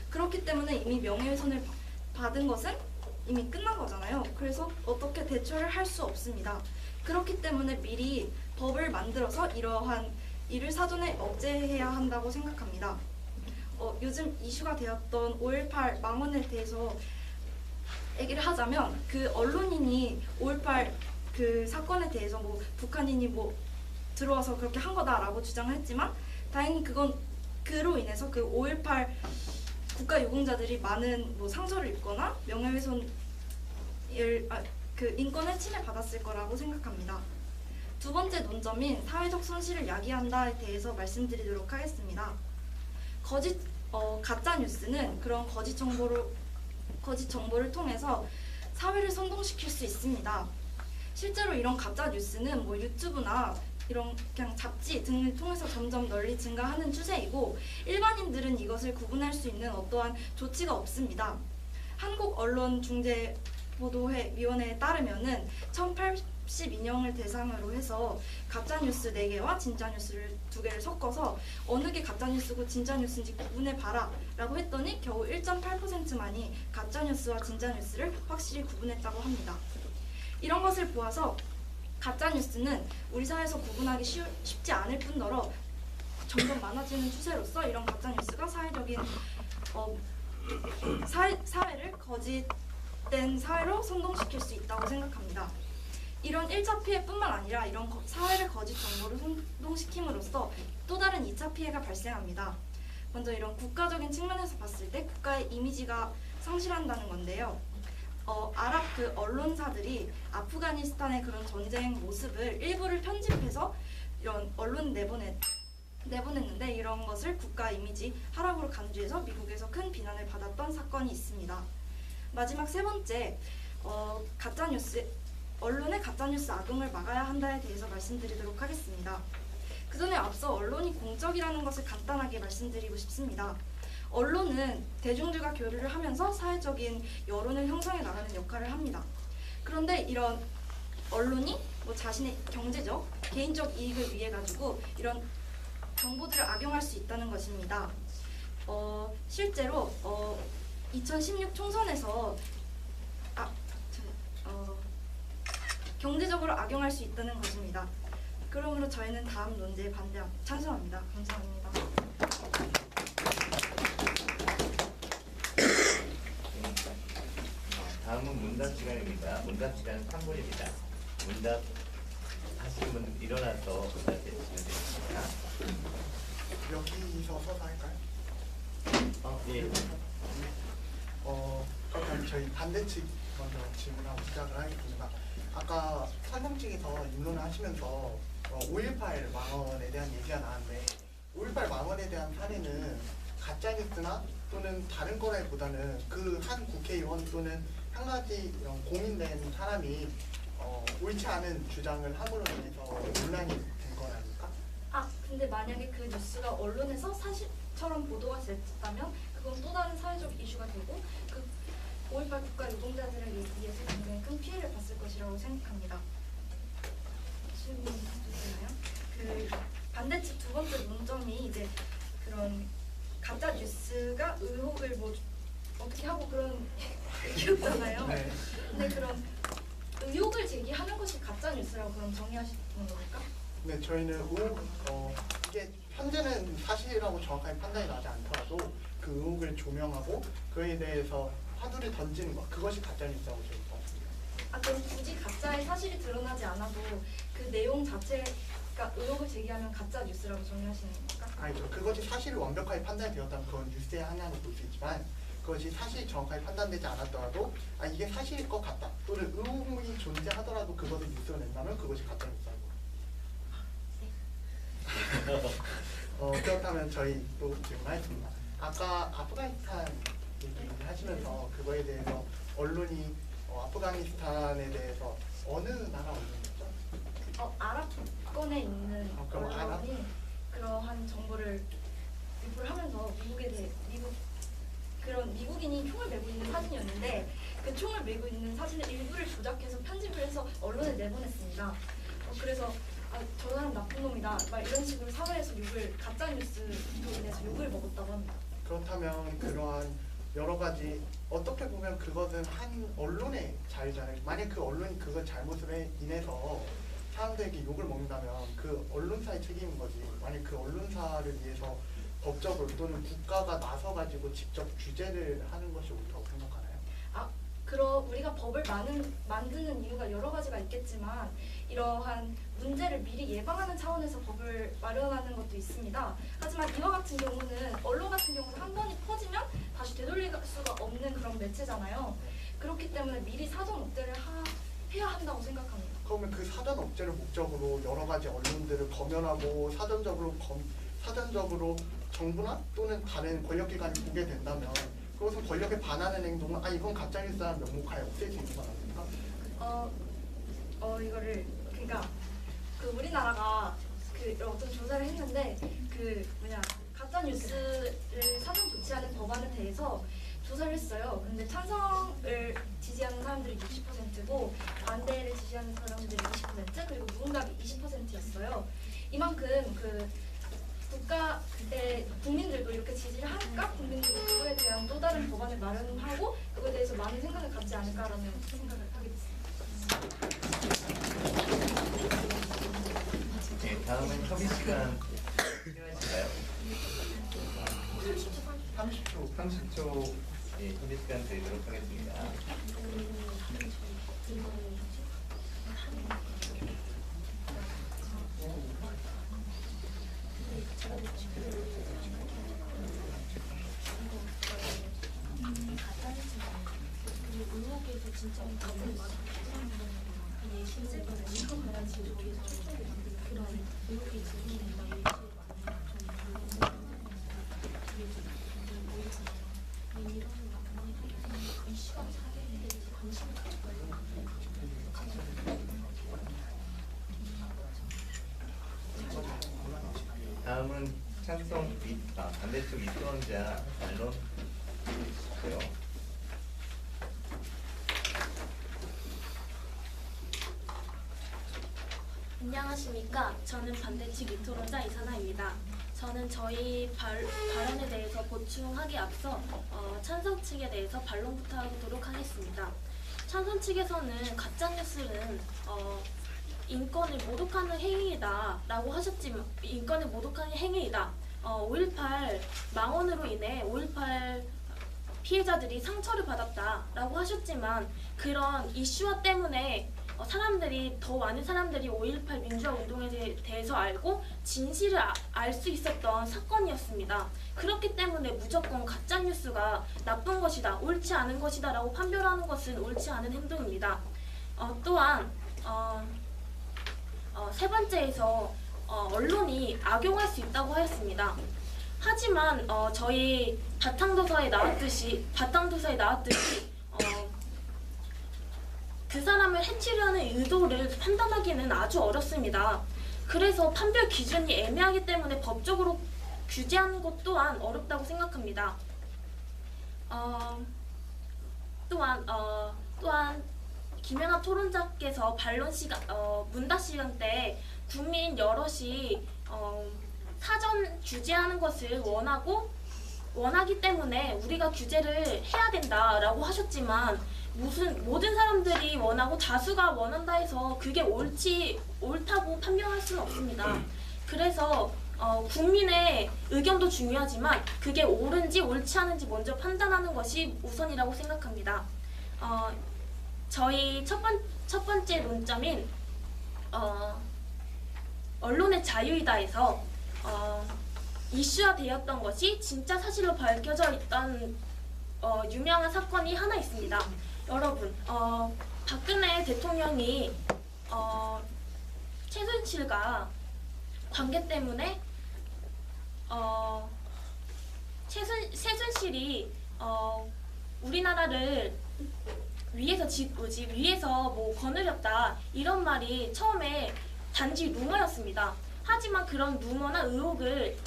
그렇기 때문에 이미 명예훼손을 받은 것은 이미 끝난 거잖아요. 그래서 어떻게 대처를 할 수 없습니다. 그렇기 때문에 미리 법을 만들어서 이러한 일을 사전에 억제해야 한다고 생각합니다. 요즘 이슈가 되었던 5.18 망언에 대해서 얘기를 하자면 그 언론인이 5.18 그 사건에 대해서 북한인이 들어와서 그렇게 한 거다라고 주장을 했지만 다행히 그로 인해서 그 5.18 국가 유공자들이 많은 상처를 입거나 명예훼손 인권을 침해받았을 거라고 생각합니다. 두 번째 논점인 사회적 손실을 야기한다에 대해서 말씀드리도록 하겠습니다. 가짜 뉴스는 그런 거짓 정보를 통해서 사회를 선동시킬 수 있습니다. 실제로 이런 가짜 뉴스는 유튜브나 이런 그냥 잡지 등을 통해서 점점 널리 증가하는 추세이고 일반인들은 이것을 구분할 수 있는 어떠한 조치가 없습니다. 한국언론중재보도위원회에 따르면은 1080인형을 대상으로 해서 가짜뉴스 4개와 진짜뉴스를 2개를 섞어서 어느 게 가짜뉴스고 진짜뉴스인지 구분해봐라 라고 했더니 겨우 1.8%만이 가짜뉴스와 진짜뉴스를 확실히 구분했다고 합니다. 이런 것을 보아서 가짜뉴스는 우리 사회에서 구분하기 쉽지 않을 뿐더러 점점 많아지는 추세로서 이런 가짜뉴스가 사회를 거짓된 사회로 선동시킬 수 있다고 생각합니다. 이런 1차 피해뿐만 아니라 이런 사회를 거짓 정보로 선동시킴으로써 또 다른 2차 피해가 발생합니다. 먼저 이런 국가적인 측면에서 봤을 때 국가의 이미지가 상실한다는 건데요. 아랍 언론사들이 아프가니스탄의 그런 전쟁 모습을 일부를 편집해서 이런 언론 내보냈는데 이런 것을 국가 이미지 하락으로 간주해서 미국에서 큰 비난을 받았던 사건이 있습니다. 마지막 3번째, 언론의 가짜뉴스 악용을 막아야 한다에 대해서 말씀드리도록 하겠습니다. 그 전에 앞서 언론이 공적이라는 것을 간단하게 말씀드리고 싶습니다. 언론은 대중들과 교류를 하면서 사회적인 여론을 형성해 나가는 역할을 합니다. 그런데 이런 언론이 뭐 자신의 경제적, 개인적 이익을 위해 가지고 이런 정보들을 악용할 수 있다는 것입니다. 실제로 2016 총선에서 경제적으로 악용할 수 있다는 것입니다. 그러므로 저희는 다음 논제에 찬성합니다. 감사합니다. 다음은 문답 시간입니다. 문답 시간은 3분입니다. 문답 하시는 분들 일어나서 문답해 주시면 되겠습니다. 여기서 서서 할까요? 예. 그럼 저희 반대측 먼저 질문하고 시작을 하겠습니다. 아까 설명직에서 입론을 하시면서 5.18 망언에 대한 얘기가 나왔는데 5.18 망언에 대한 사례는 가짜뉴스나 또는 다른 거라기보다는 그 한 국회의원 또는 한 가지 이런 공인된 사람이 옳지 않은 주장을 함으로 인해서 논란이 된 거라니까? 근데 만약에 그 뉴스가 언론에서 사실처럼 보도가 됐다면 그건 또 다른 사회적 이슈가 되고 그 5.18 국가 노동자들에게 의해서 굉장히 큰 피해를 봤을 것이라고 생각합니다. 질문 해주시나요? 그 반대측 두 번째 논점이 이제 그런 가짜 뉴스가 의혹을 뭐 어떻게 하고 그런 얘기였잖아요. 네. 근데 그런 의혹을 제기하는 것이 가짜 뉴스라고 그럼 정의하시는 겁니까? 네, 저희는 이게 현재는 사실이라고 정확하게 판단이 나지 않더라도 그 의혹을 조명하고 그에 대해서 화두를 던지는 것, 그것이 가짜뉴스라고 저희 봤습니다. 그럼 굳이 가짜의 사실이 드러나지 않아도 그 내용 자체가 의혹을 제기하면 가짜 뉴스라고 정의하시는 겁니까? 아니죠. 그것이 사실이 완벽하게 판단이 되었다면 그건 뉴스의 하나로 볼 수 있지만 그것이 사실이 정확하게 판단되지 않았더라도 이게 사실일 것 같다 또는 의혹이 존재하더라도 그것을 뉴스로 낸다면 그것이 가짜뉴스라고. 그렇다면 저희 또 질문하겠습니다. 아까 아프가니스탄 얘기를 하시면서 그거에 대해서 언론이 아프가니스탄에 대해서 어느 나라 언론이었죠? 아랍권에 있는 그럼 언론이 그러한 정보를 유포를 하면서 미국인이 총을 메고 있는 사진이었는데 그 총을 메고 있는 사진의 일부를 조작해서 편집을 해서 언론에 내보냈습니다. 그래서 저 사람 나쁜 놈이다 막 이런 식으로 사회에서 욕을 가짜뉴스로 인해서 욕을 먹었다고 합니다. 그렇다면 그러한 여러 가지 어떻게 보면 그것은 한 언론의 자유잖아요. 만약 그 언론이 그걸 잘못을 인해서 사람들에게 욕을 먹는다면 그 언론사의 책임인 거지. 만약 그 언론사를 위해서 법적으로 또는 국가가 나서가지고 직접 규제를 하는 것이 옳다고 생각하나요? 우리가 법을 만드는 이유가 여러 가지가 있겠지만 이러한 문제를 미리 예방하는 차원에서 법을 마련하는 것도 있습니다. 하지만 이와 같은 경우는 언론 같은 경우는 한 번이 퍼지면 다시 되돌릴 수가 없는 그런 매체잖아요. 그렇기 때문에 미리 사전 억제를 해야 한다고 생각합니다. 그러면 그 사전 억제를 목적으로 여러 가지 언론들을 검열하고 사전적으로 정부나 또는 다른 권력기관이 보게 된다면 그것은 권력에 반하는 행동은 이건 가짜뉴스라는 명목하에 없앨 수 있는 건 아닙니까? 이거를 그러니까 우리나라가 어떤 조사를 했는데 가짜 뉴스를 사전 조치하는 법안에 대해서 조사를 했어요. 근데 찬성을 지지하는 사람들이 60%고 반대를 지지하는 사람들이 20% 그리고 무응답이 20%였어요. 이만큼 국민들도 이렇게 지지를 하니까 국민들도 그거에 대한 또 다른 법안을 마련하고 그거에 대해서 많은 생각을 갖지 않을까라는 생각을 하게 됐습니다. 네, 다음은 협의 시간 필요하실까요? 30초 예, 협의 시간 드리도록 하겠습니다. 의혹에서 진짜 답을 말하는 실제로 이거 가야지 저기서 그런 의혹이 드러낸다 이런 이슈가 사회에 관심을 갖고 반대측 이토론자 반론 해주시고요. 안녕하십니까. 저는 반대측 이토론자 이사나입니다. 저는 저희 발언에 대해서 보충하기 앞서 찬성 측에 대해서 반론부터 하도록 하겠습니다. 찬성 측에서는 가짜뉴스는 인권을 모독하는 행위이다 라고 하셨지만, 인권을 모독하는 행위이다. 5.18 망언으로 인해 5.18 피해자들이 상처를 받았다 라고 하셨지만, 그런 이슈화 때문에 더 많은 사람들이 5.18 민주화 운동에 대해서 알고 진실을 알 수 있었던 사건이었습니다. 그렇기 때문에 무조건 가짜뉴스가 나쁜 것이다, 옳지 않은 것이다 라고 판별하는 것은 옳지 않은 행동입니다. 또한 세 번째에서 언론이 악용할 수 있다고 하였습니다. 하지만 저희 바탕도사에 나왔듯이 그 사람을 해치려는 의도를 판단하기는 아주 어렵습니다. 그래서 판별 기준이 애매하기 때문에 법적으로 규제하는 것 또한 어렵다고 생각합니다. 또한 김연아 토론자께서 반론 시간, 문답 시간 때 국민 여럿이 사전 규제하는 것을 원하기 때문에 우리가 규제를 해야 된다라고 하셨지만, 모든 사람들이 원하고 다수가 원한다 해서 그게 옳다고 판명할 수는 없습니다. 그래서 국민의 의견도 중요하지만 그게 옳은지 옳지 않은지 먼저 판단하는 것이 우선이라고 생각합니다. 저희 첫 번째 논점인 언론의 자유이다에서 이슈화되었던 것이 진짜 사실로 밝혀져 있던 유명한 사건이 하나 있습니다. 여러분, 박근혜 대통령이 최순실과 관계 때문에 최순실이 우리나라를 위에서 뭐 거느렸다 이런 말이 처음에 단지 루머였습니다. 하지만 그런 루머나 의혹을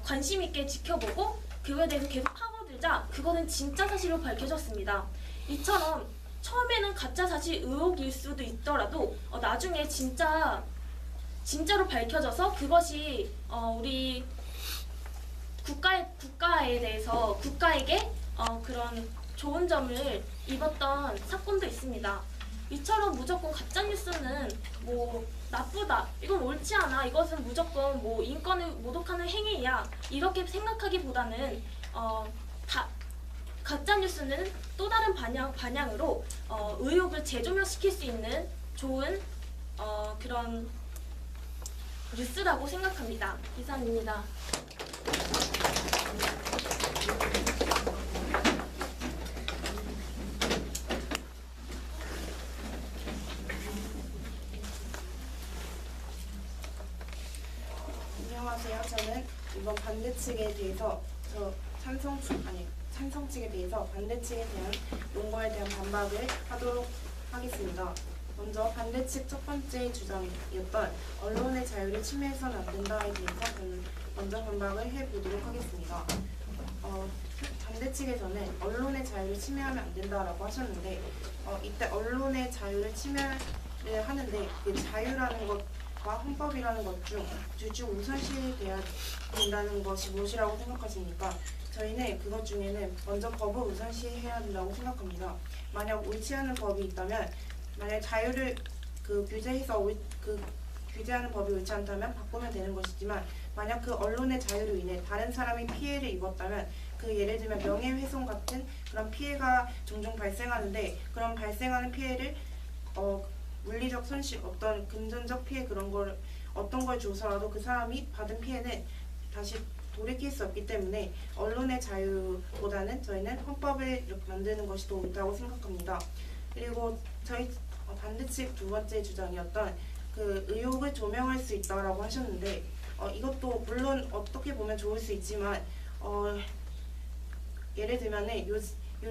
관심 있게 지켜보고 그거에 대해서 계속 파고들자 그거는 진짜 사실로 밝혀졌습니다. 이처럼 처음에는 가짜 사실 의혹일 수도 있더라도 나중에 진짜로 밝혀져서 그것이 우리 국가에게 그런 좋은 점을 입었던 사건도 있습니다. 이처럼 무조건 가짜뉴스는 뭐 나쁘다, 이건 옳지 않아, 이것은 무조건 뭐 인권을 모독하는 행위야 이렇게 생각하기보다는 가짜뉴스는 또 다른 방향으로 의혹을 재조명시킬 수 있는 좋은 그런 뉴스라고 생각합니다. 이상입니다. 안녕하세요. 저는 이번 반대측에 대해서 찬성 측에 대해서 반대측에 대한 논거에 대한 반박을 하도록 하겠습니다. 먼저 반대측 첫 번째 주장이었던 언론의 자유를 침해해서는 안 된다에 대해서 저는 먼저 반박을 해보도록 하겠습니다. 반대측에서는 언론의 자유를 침해하면 안 된다라고 하셨는데 이때 언론의 자유를 침해를 하는데 그 자유라는 것과 헌법이라는 것 중 둘 중 우선시돼야 된다는 것이 무엇이라고 생각하십니까? 저희는 그것 중에는 먼저 법을 우선시해야 된다고 생각합니다. 만약 옳지 않은 법이 있다면, 만약 자유를 규제해서 규제하는 법이 옳지 않다면 바꾸면 되는 것이지만, 만약 그 언론의 자유로 인해 다른 사람이 피해를 입었다면 예를 들면 명예훼손 같은 그런 피해가 종종 발생하는데, 그런 발생하는 피해를 물리적 손실, 어떤 금전적 피해 어떤 걸 줘서라도 그 사람이 받은 피해는 다시 돌이킬 수 없기 때문에 언론의 자유보다는 저희는 헌법을 이렇게 만드는 것이 더 옳다고 생각합니다. 그리고 저희 반대측 두 번째 주장이었던 의혹을 조명할 수 있다라고 하셨는데 이것도 물론 어떻게 보면 좋을 수 있지만 예를 들면은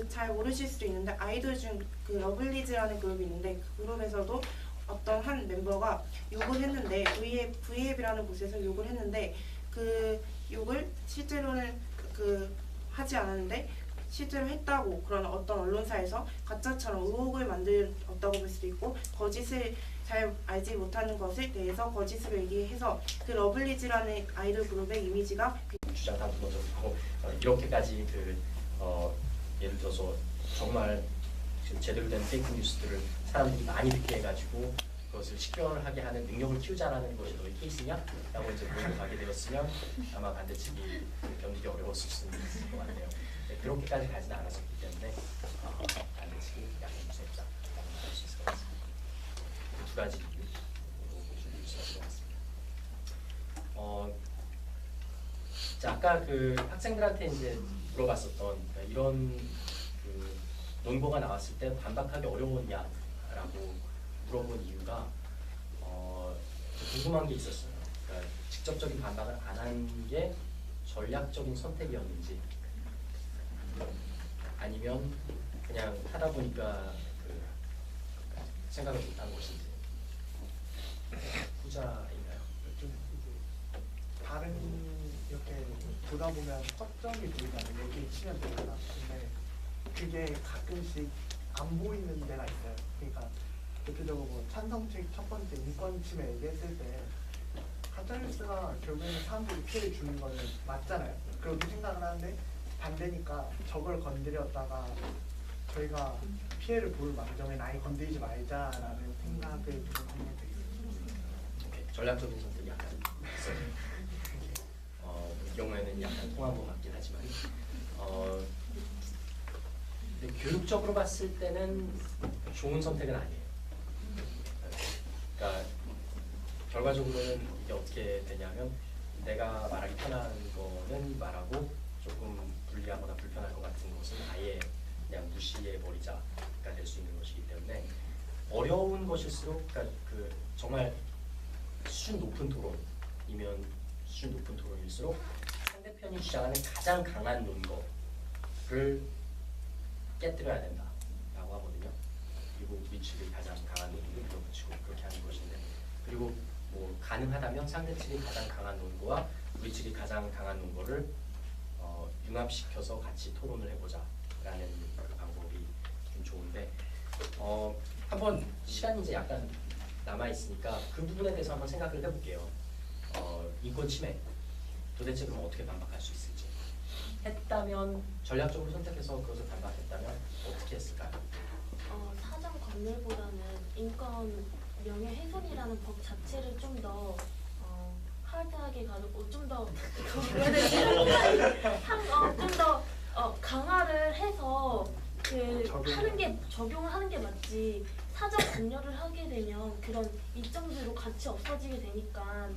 잘 모르실 수도 있는데 아이돌 중 러블리즈라는 그룹이 있는데 그 그룹에서도 어떤 한 멤버가 욕을 했는데 V앱이라는 곳에서 욕을 했는데 그 욕을 실제로는 하지 않았는데 실제로 했다고 그런 어떤 언론사에서 가짜처럼 의혹을 만들었다고 볼 수도 있고 거짓을 잘 알지 못하는 것에 대해서 거짓으로 얘기해서 그 러블리즈라는 아이돌 그룹의 이미지가 주장 다 무너졌고 이렇게까지 예를 들어서 정말 제대로 된 페이크 뉴스들을 사람들이 많이 듣게 해가지고 그것을 식별하게 하는 능력을 키우자라는 것이 너의 케이스냐? 라고 이제 물고 가게 되었으면 아마 반대측이 견디기 어려웠을 수는 있을 것 같네요. 네, 그렇게까지 가지는 않았었기 때문에 반대측이 약간 무섭다라고 말할 수 있을 것 같습니다. 두 가지 이유로 보실 수 있을 것 같습니다. 자, 아까 그 학생들한테 이제 물어봤었던 이런 그 논거가 나왔을 때 반박하기 어려웠냐라고 물어본 이유가 궁금한 게 있었어요. 그러니까 직접적인 반박을 안 한 게 전략적인 선택이었는지 아니면 그냥 하다 보니까 그 생각을 못한 것인지 후자인가요? 좀 이제 다른 이렇게 보다 보면 허점이 보이잖아요. 여기 치면 되잖아. 근데 그게 가끔씩 안 보이는 데가 있어요. 그러니까 대표적으로 뭐 찬성책 첫 번째 인권 침해 얘기했을 때 가짜뉴스가 결국에는 사람들이 피해를 주는 거는 맞잖아요. 그렇게 생각을 하는데 반대니까 저걸 건드렸다가 저희가 피해를 볼 망정에 아예 건드리지 말자라는 생각을 좀 하게 되겠습니다. 전략적인 선택이 약간 있어요. 이 경우에는 약간 통한 것 같긴 하지만 근데 교육적으로 봤을 때는 좋은 선택은 아니에요. 그러니까 결과적으로는 이게 어떻게 되냐면 내가 말하기 편한 거는 말하고 조금 불리하거나 불편할 것 같은 것은 아예 그냥 무시해버리자가 될 수 있는 것이기 때문에 어려운 것일수록 그러니까 그 정말 수준 높은 토론이면 수준 높은 토론일수록 상대편이 주장하는 가장 강한 논거를 깨뜨려야 된다라고 하거든요. 그리고 우리 측이 가장 강한 논거를 밀어붙이고 그렇게 하는 것인데 그리고 뭐 가능하다면 상대 측이 가장 강한 논거와 우리 측이 가장 강한 논거를 융합시켜서 같이 토론을 해보자라는 방법이 좀 좋은데 한번 시간이 이제 약간 남아 있으니까 그 부분에 대해서 한번 생각을 해볼게요. 인권 침해 도대체 그럼 어떻게 반박할 수 있을지 했다면 전략적으로 선택해서 그것을 반박했다면 어떻게 했을까요? 사전 검열보다는 인권 명예훼손이라는 법 자체를 좀 더 하드하게 가지고 좀 더 강화를 해서 적용을 하는 게 맞지. 사전 검열을 하게 되면 그런 이점들도 같이 없어지게 되니까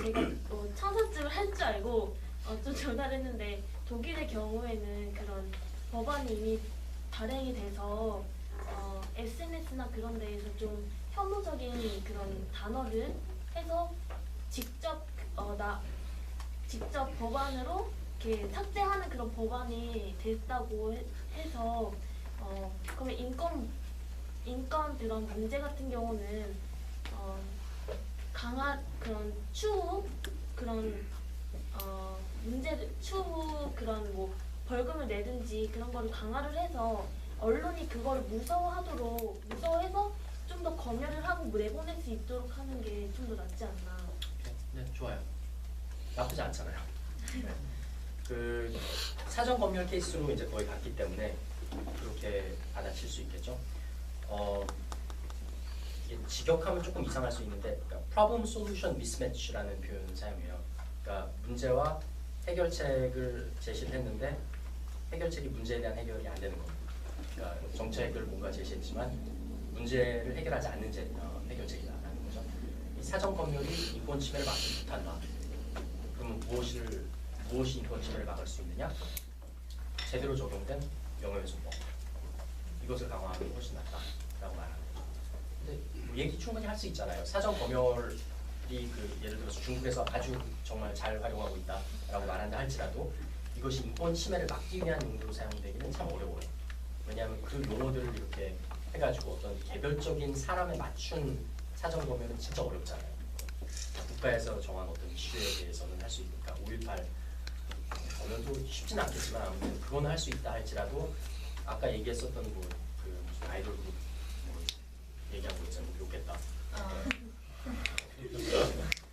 제가 창설집을 할 줄 알고 좀 전달했는데 독일의 경우에는 그런 법안이 이미 발행이 돼서 SNS나 그런 데에서 좀 혐오적인 그런 단어를 해서 직접 법안으로 이렇게 삭제하는 그런 법안이 됐다고 해서 그러면 인권 그런 문제 같은 경우는 강한 그런 추후 그런 추후 그런 뭐 벌금을 내든지 그런 거를 강화를 해서 언론이 그걸 무서워해서 좀 더 검열을 하고 내보낼 수 있도록 하는 게 좀 더 낫지 않나. 네, 좋아요. 나쁘지 않잖아요. 네. 그 사전 검열 케이스로 이제 거의 갔기 때문에 그렇게 받아칠 수 있겠죠. 이게 직역하면 조금 이상할 수 있는데, 그러니까 problem solution mismatch라는 표현을 사용해요. 그러니까 문제와 해결책을 제시를 했는데 해결책이 문제에 대한 해결이 안 되는 겁니다. 그러니까 정책을 뭔가 제시했지만 문제를 해결하지 않는 해결책이다라는 거죠. 이 사전 검열이 인권 침해를 막지 못한다. 그러면 무엇이 인권 침해를 막을 수 있느냐? 제대로 적용된 명예훼손법. 이것을 강화하는 게 훨씬 낫다라고 말하는 거죠. 근데 뭐 얘기 충분히 할 수 있잖아요. 사전 검열이 예를 들어서 중국에서 아주 정말 잘 활용하고 있다라고 말한다 할지라도 이것이 인권 침해를 막기 위한 용도로 사용되기는 참 어려워요. 왜냐하면 그 용어들을 이렇게 해가지고 어떤 개별적인 사람에 맞춘 사전 검열은 진짜 어렵잖아요. 국가에서 정한 어떤 이슈에 대해서는 할 수 있으니까 5.18 보면도 쉽지는 않겠지만 아무튼 그거는 할 수 있다 할지라도 아까 얘기했었던 그 무슨 아이돌 그룹 뭐 얘기한 거 있잖아요. 욕했다.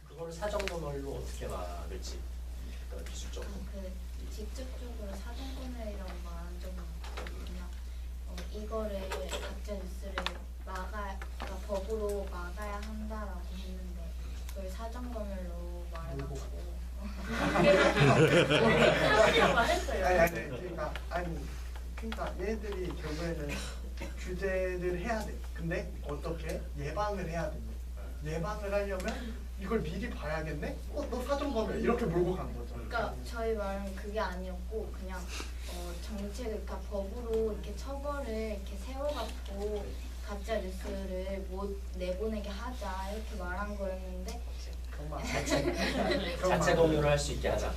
그거를 사정검열로 어떻게 막을지 그러니까 기술적으로. 직접적으로 사정검열이라고 말한 적은 없거든요. 이거를 가짜 뉴스를 그러니까 법으로 막아야 한다라고 했는데 그걸 사정검열로 말해갖고 그러니까 얘네들이 결국에는 규제를 해야 돼. 근데 어떻게 예방을 해야 된다. 예방을 하려면 이걸 미리 봐야겠네. 너 사정검열 이렇게 몰고 간 거죠. 그러니까 저희 말은 그게 아니었고 그냥 정책 그러니까 법으로 이렇게 처벌을 이렇게 세워갖고 가짜 뉴스를 못 내보내게 하자 이렇게 말한 거였는데 자체 검열을 할 수 있게 하자.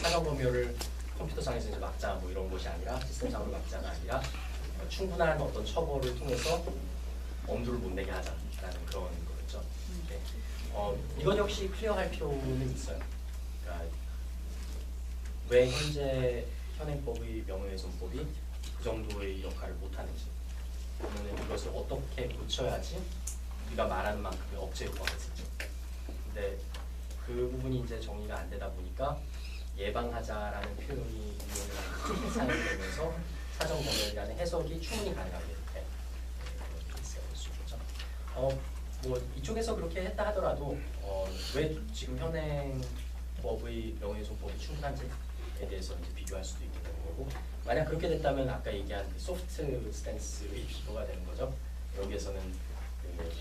사정 검열을 컴퓨터상에서 이제 막자 뭐 이런 것이 아니라 시스템상으로 막자가 아니라 충분한 어떤 처벌을 통해서 엄두를 못 내게 하자라는 그런 거겠죠. 네. 이건 역시 클리어할 필요는 있어요. 그러니까 왜 현재 현행법의 명예훼손법이 그 정도의 역할을 못하는지, 그러면 이것을 어떻게 고쳐야지 우리가 말하는 만큼의 억제 효과가 있을지. 근데 그 부분이 이제 정리가 안 되다 보니까 예방하자라는 표현이 사용되면서 사정검열이라는 해석이 충분히 가능하게 돼. 있어요. 뭐 이쪽에서 그렇게 했다 하더라도 왜 지금 현행법의 명예훼손법이 충분한지에 대해서 이제 비교할 수도 있게 되는 거고, 만약 그렇게 됐다면 아까 얘기한 그 소프트 스탠스의 비교가 되는 거죠. 여기에서는 그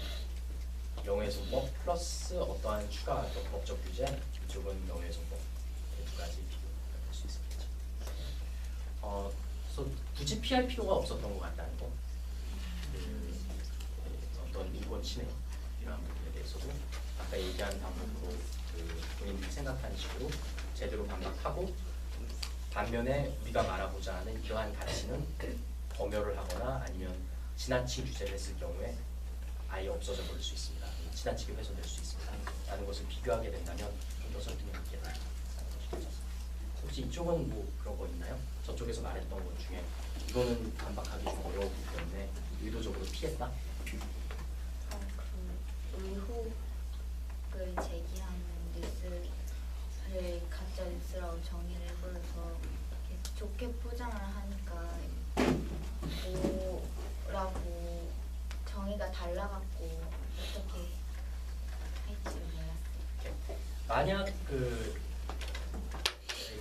명예훼손법 플러스 어떠한 추가 법적 규제, 이쪽은 명예훼손법 두 가지 비교할 수 있습니다. 그래서 굳이 피할 필요가 없었던 것 같다는 거. 어떤 인권 침해이라는 부분에 대해서도 아까 얘기한 방법으로 본인들이 생각하는 식으로 제대로 반박하고, 반면에 우리가 말하고자 하는 이러한 가치는 검열을 하거나 아니면 지나친 규제를 했을 경우에 아예 없어져 버릴 수 있습니다. 지나치게 훼손될 수 있습니다. 라는 것을 비교하게 된다면 좀 더 설득력 있게 나는 것이죠. 혹시 이쪽은 뭐 그런 거 있나요? 저쪽에서 말했던 것 중에 이거는 반박하기 좀 어려웠기 때문에 의도적으로 피했다? 의혹을 제기하는 뉴스를 가짜 뉴스라고 정의를 해버려서 이렇게 좋게 포장을 하니까 뭐라고 정의가 달라갖고 어떻게 할지 몰랐어요. 만약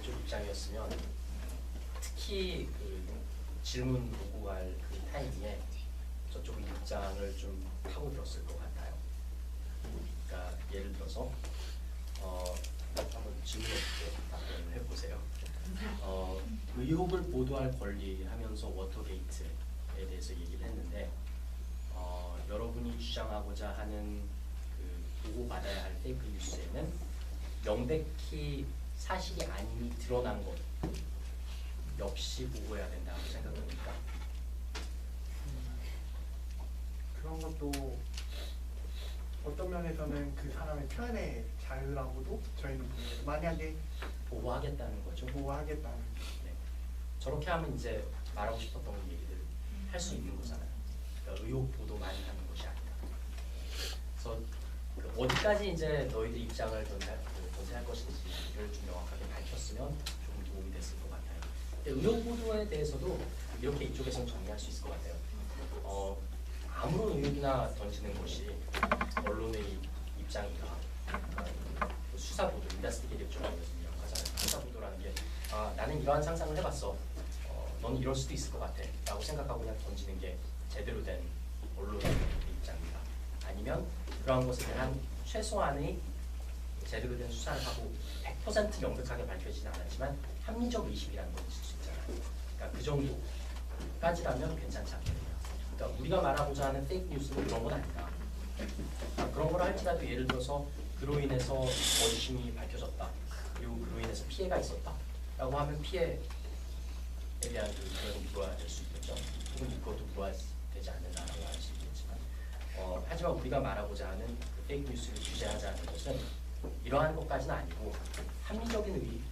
이쪽 입장이었으면 특히 질문 보고 갈 그 타이밍에 저쪽 입장을 좀 파고들었을 것 같아요. 그러니까 예를 들어서 한번 질문해 답변을 해보세요. 의혹을 보도할 권리 하면서 워터게이트에 대해서 얘기를 했는데 여러분이 주장하고자 하는 그 보고받아야 할 페이크 뉴스에는 명백히 사실이 아님이 드러난 것 역시 보고해야 된다고 생각합니까? 그런 것도 어떤 면에서는 그 사람의 표현의 자유라고도 저희는 봅니다. 만약에 보호하겠다는 거죠. 보호하겠다는. 네. 저렇게 하면 이제 말하고 싶었던 얘기들 할 수 있는 거잖아요. 그러니까 의혹 보도만 하는 것이 아니다. 그래서 어디까지 이제 너희들 입장을 전제할 것인지를 좀 명확하게 밝혔으면 조금 도움이 됐을 것 같아요. 근데 의혹 보도에 대해서도 이렇게 이쪽에서는 정리할 수 있을 것 같아요. 아무런 의혹이나 던지는 것이 언론의 입장이다. 수사 보도, 인다스티게이티브 저널리즘이라고 하잖아요. 수사 보도라는 게 나는 이러한 상상을 해봤어. 너는 이럴 수도 있을 것 같아. 라고 생각하고 그냥 던지는 게 제대로 된 언론의 입장입니다. 아니면 그러한 것에 대한 최소한의 제대로 된 수사를 하고 100% 명백하게 밝혀지진 않았지만 합리적 의심이라는 건 있을 수 있잖아요. 그러니까 그 정도까지라면 괜찮지 않겠느냐. 그러니까 우리가 말하고자 하는 페이크 뉴스는 그런 건 아니다. 그런 걸 할지라도 예를 들어서 그로 인해서 원심이 밝혀졌다. 그리고 그로 인해서 피해가 있었다. 라고 하면 피해에 대한 그런 무효화될 수 있겠죠. 혹은 이것도 무효화되지 않는다라고 할 수 있겠지만 하지만 우리가 말하고자 하는 그 페이크 뉴스를 규제하자는 것은 이러한 것까지는 아니고 합리적인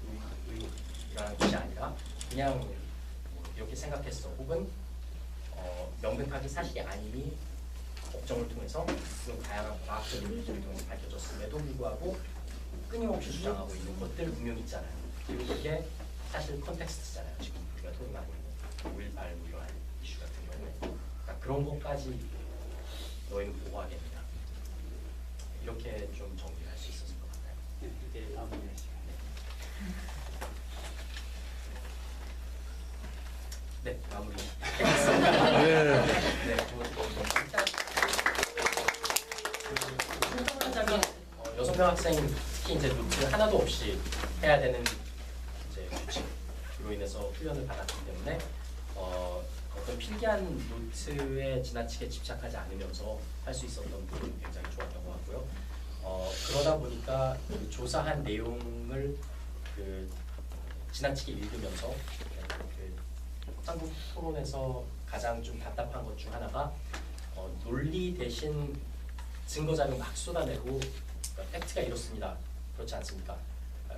의라는 것이 아니라 그냥 뭐 이렇게 생각했어 혹은 명백하게 사실이 아님이 법정을 통해서 그런 다양한 과학적인 요소를 통해서 밝혀졌음에도 불구하고 끊임없이 주장하고 있는 것들 분명히 있잖아요. 그리고 그게 사실 컨텍스트잖아요. 지금 우리가 토론하고 있는 5.18 이러한 이슈 같은 경우에 그러니까 그런 것까지 너희는 보호하겠느냐 이렇게 좀 정리할 수 있었을 것 같아요. 이제 마무리하시죠. 네, 마무리. 네. 네, 일단 하자면 여성 학생 특히 이제 노트 하나도 없이 해야 되는 이제 규칙으로 인해서 훈련을 받았기 때문에 어떤 필기한 노트에 지나치게 집착하지 않으면서 할 수 있었던 부분이 굉장히 좋았던 것 같고요. 그러다 보니까 그 조사한 내용을 그 지나치게 읽으면서 그 한국 토론에서 가장 좀 답답한 것 중 하나가 논리 대신 증거 자료 막 쏟아내고 그러니까 팩트가 이렇습니다. 그렇지 않습니까?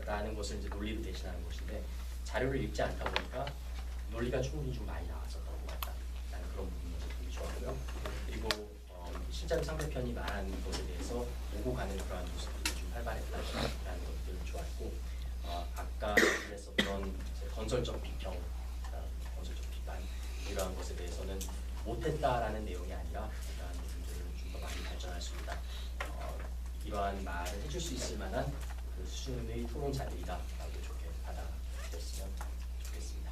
라는 것을 이제 논리로 대신하는 것인데 자료를 읽지 않다 보니까 논리가 충분히 좀 많이 나왔었던 것 같다라는 그런 부분이 되게 좋았고요. 그리고 실제로 상대편이 말한 것에 대해서 오고 가는 그러한 모습들이 좀 활발했다라는 것들이 좋았고 아까 말했었던 건설적 비평, 건설적 비판 이러한 것에 대해서는 못했다라는 내용이 아니라 이러한 부분들을 좀 더 많이 발전할 수 있다. 이러한 말을 해줄 수 있을 만한 그 수준의 토론 자리다라고 좋게 받아들였으면 좋겠습니다.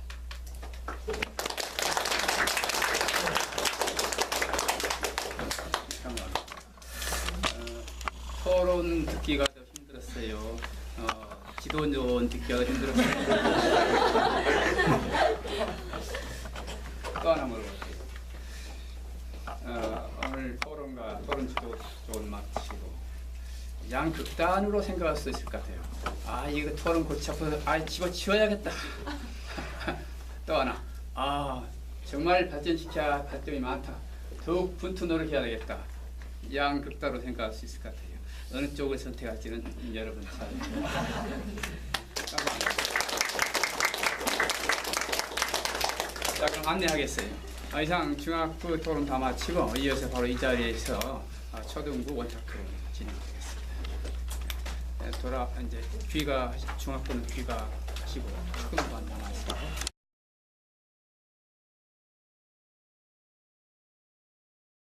토론 듣기가 더 힘들었어요. 지도원 듣기가 더 힘들었어요. 또 하나 물어볼게요. 오늘 토론과 토론 지도 좋은 마치고 양극단으로 생각할 수 있을 것 같아요. 이거 토론 골치 아파서 집어치워야겠다. 또 하나 정말 발전시켜야 할 점이 많다. 더욱 분투 노력해야 되겠다. 양극단으로 생각할 수 있을 것 같아요. 어느 쪽을 선택할지는 여러분 사회입니다. 자, 그럼 안내하겠어요. 이상 중학부 토론 다 마치고 이어서 바로 이 자리에서 초등부 원탁토론 진행하겠습니다. 이제 중학부는 귀가하시고 초등부만 남아있습니다.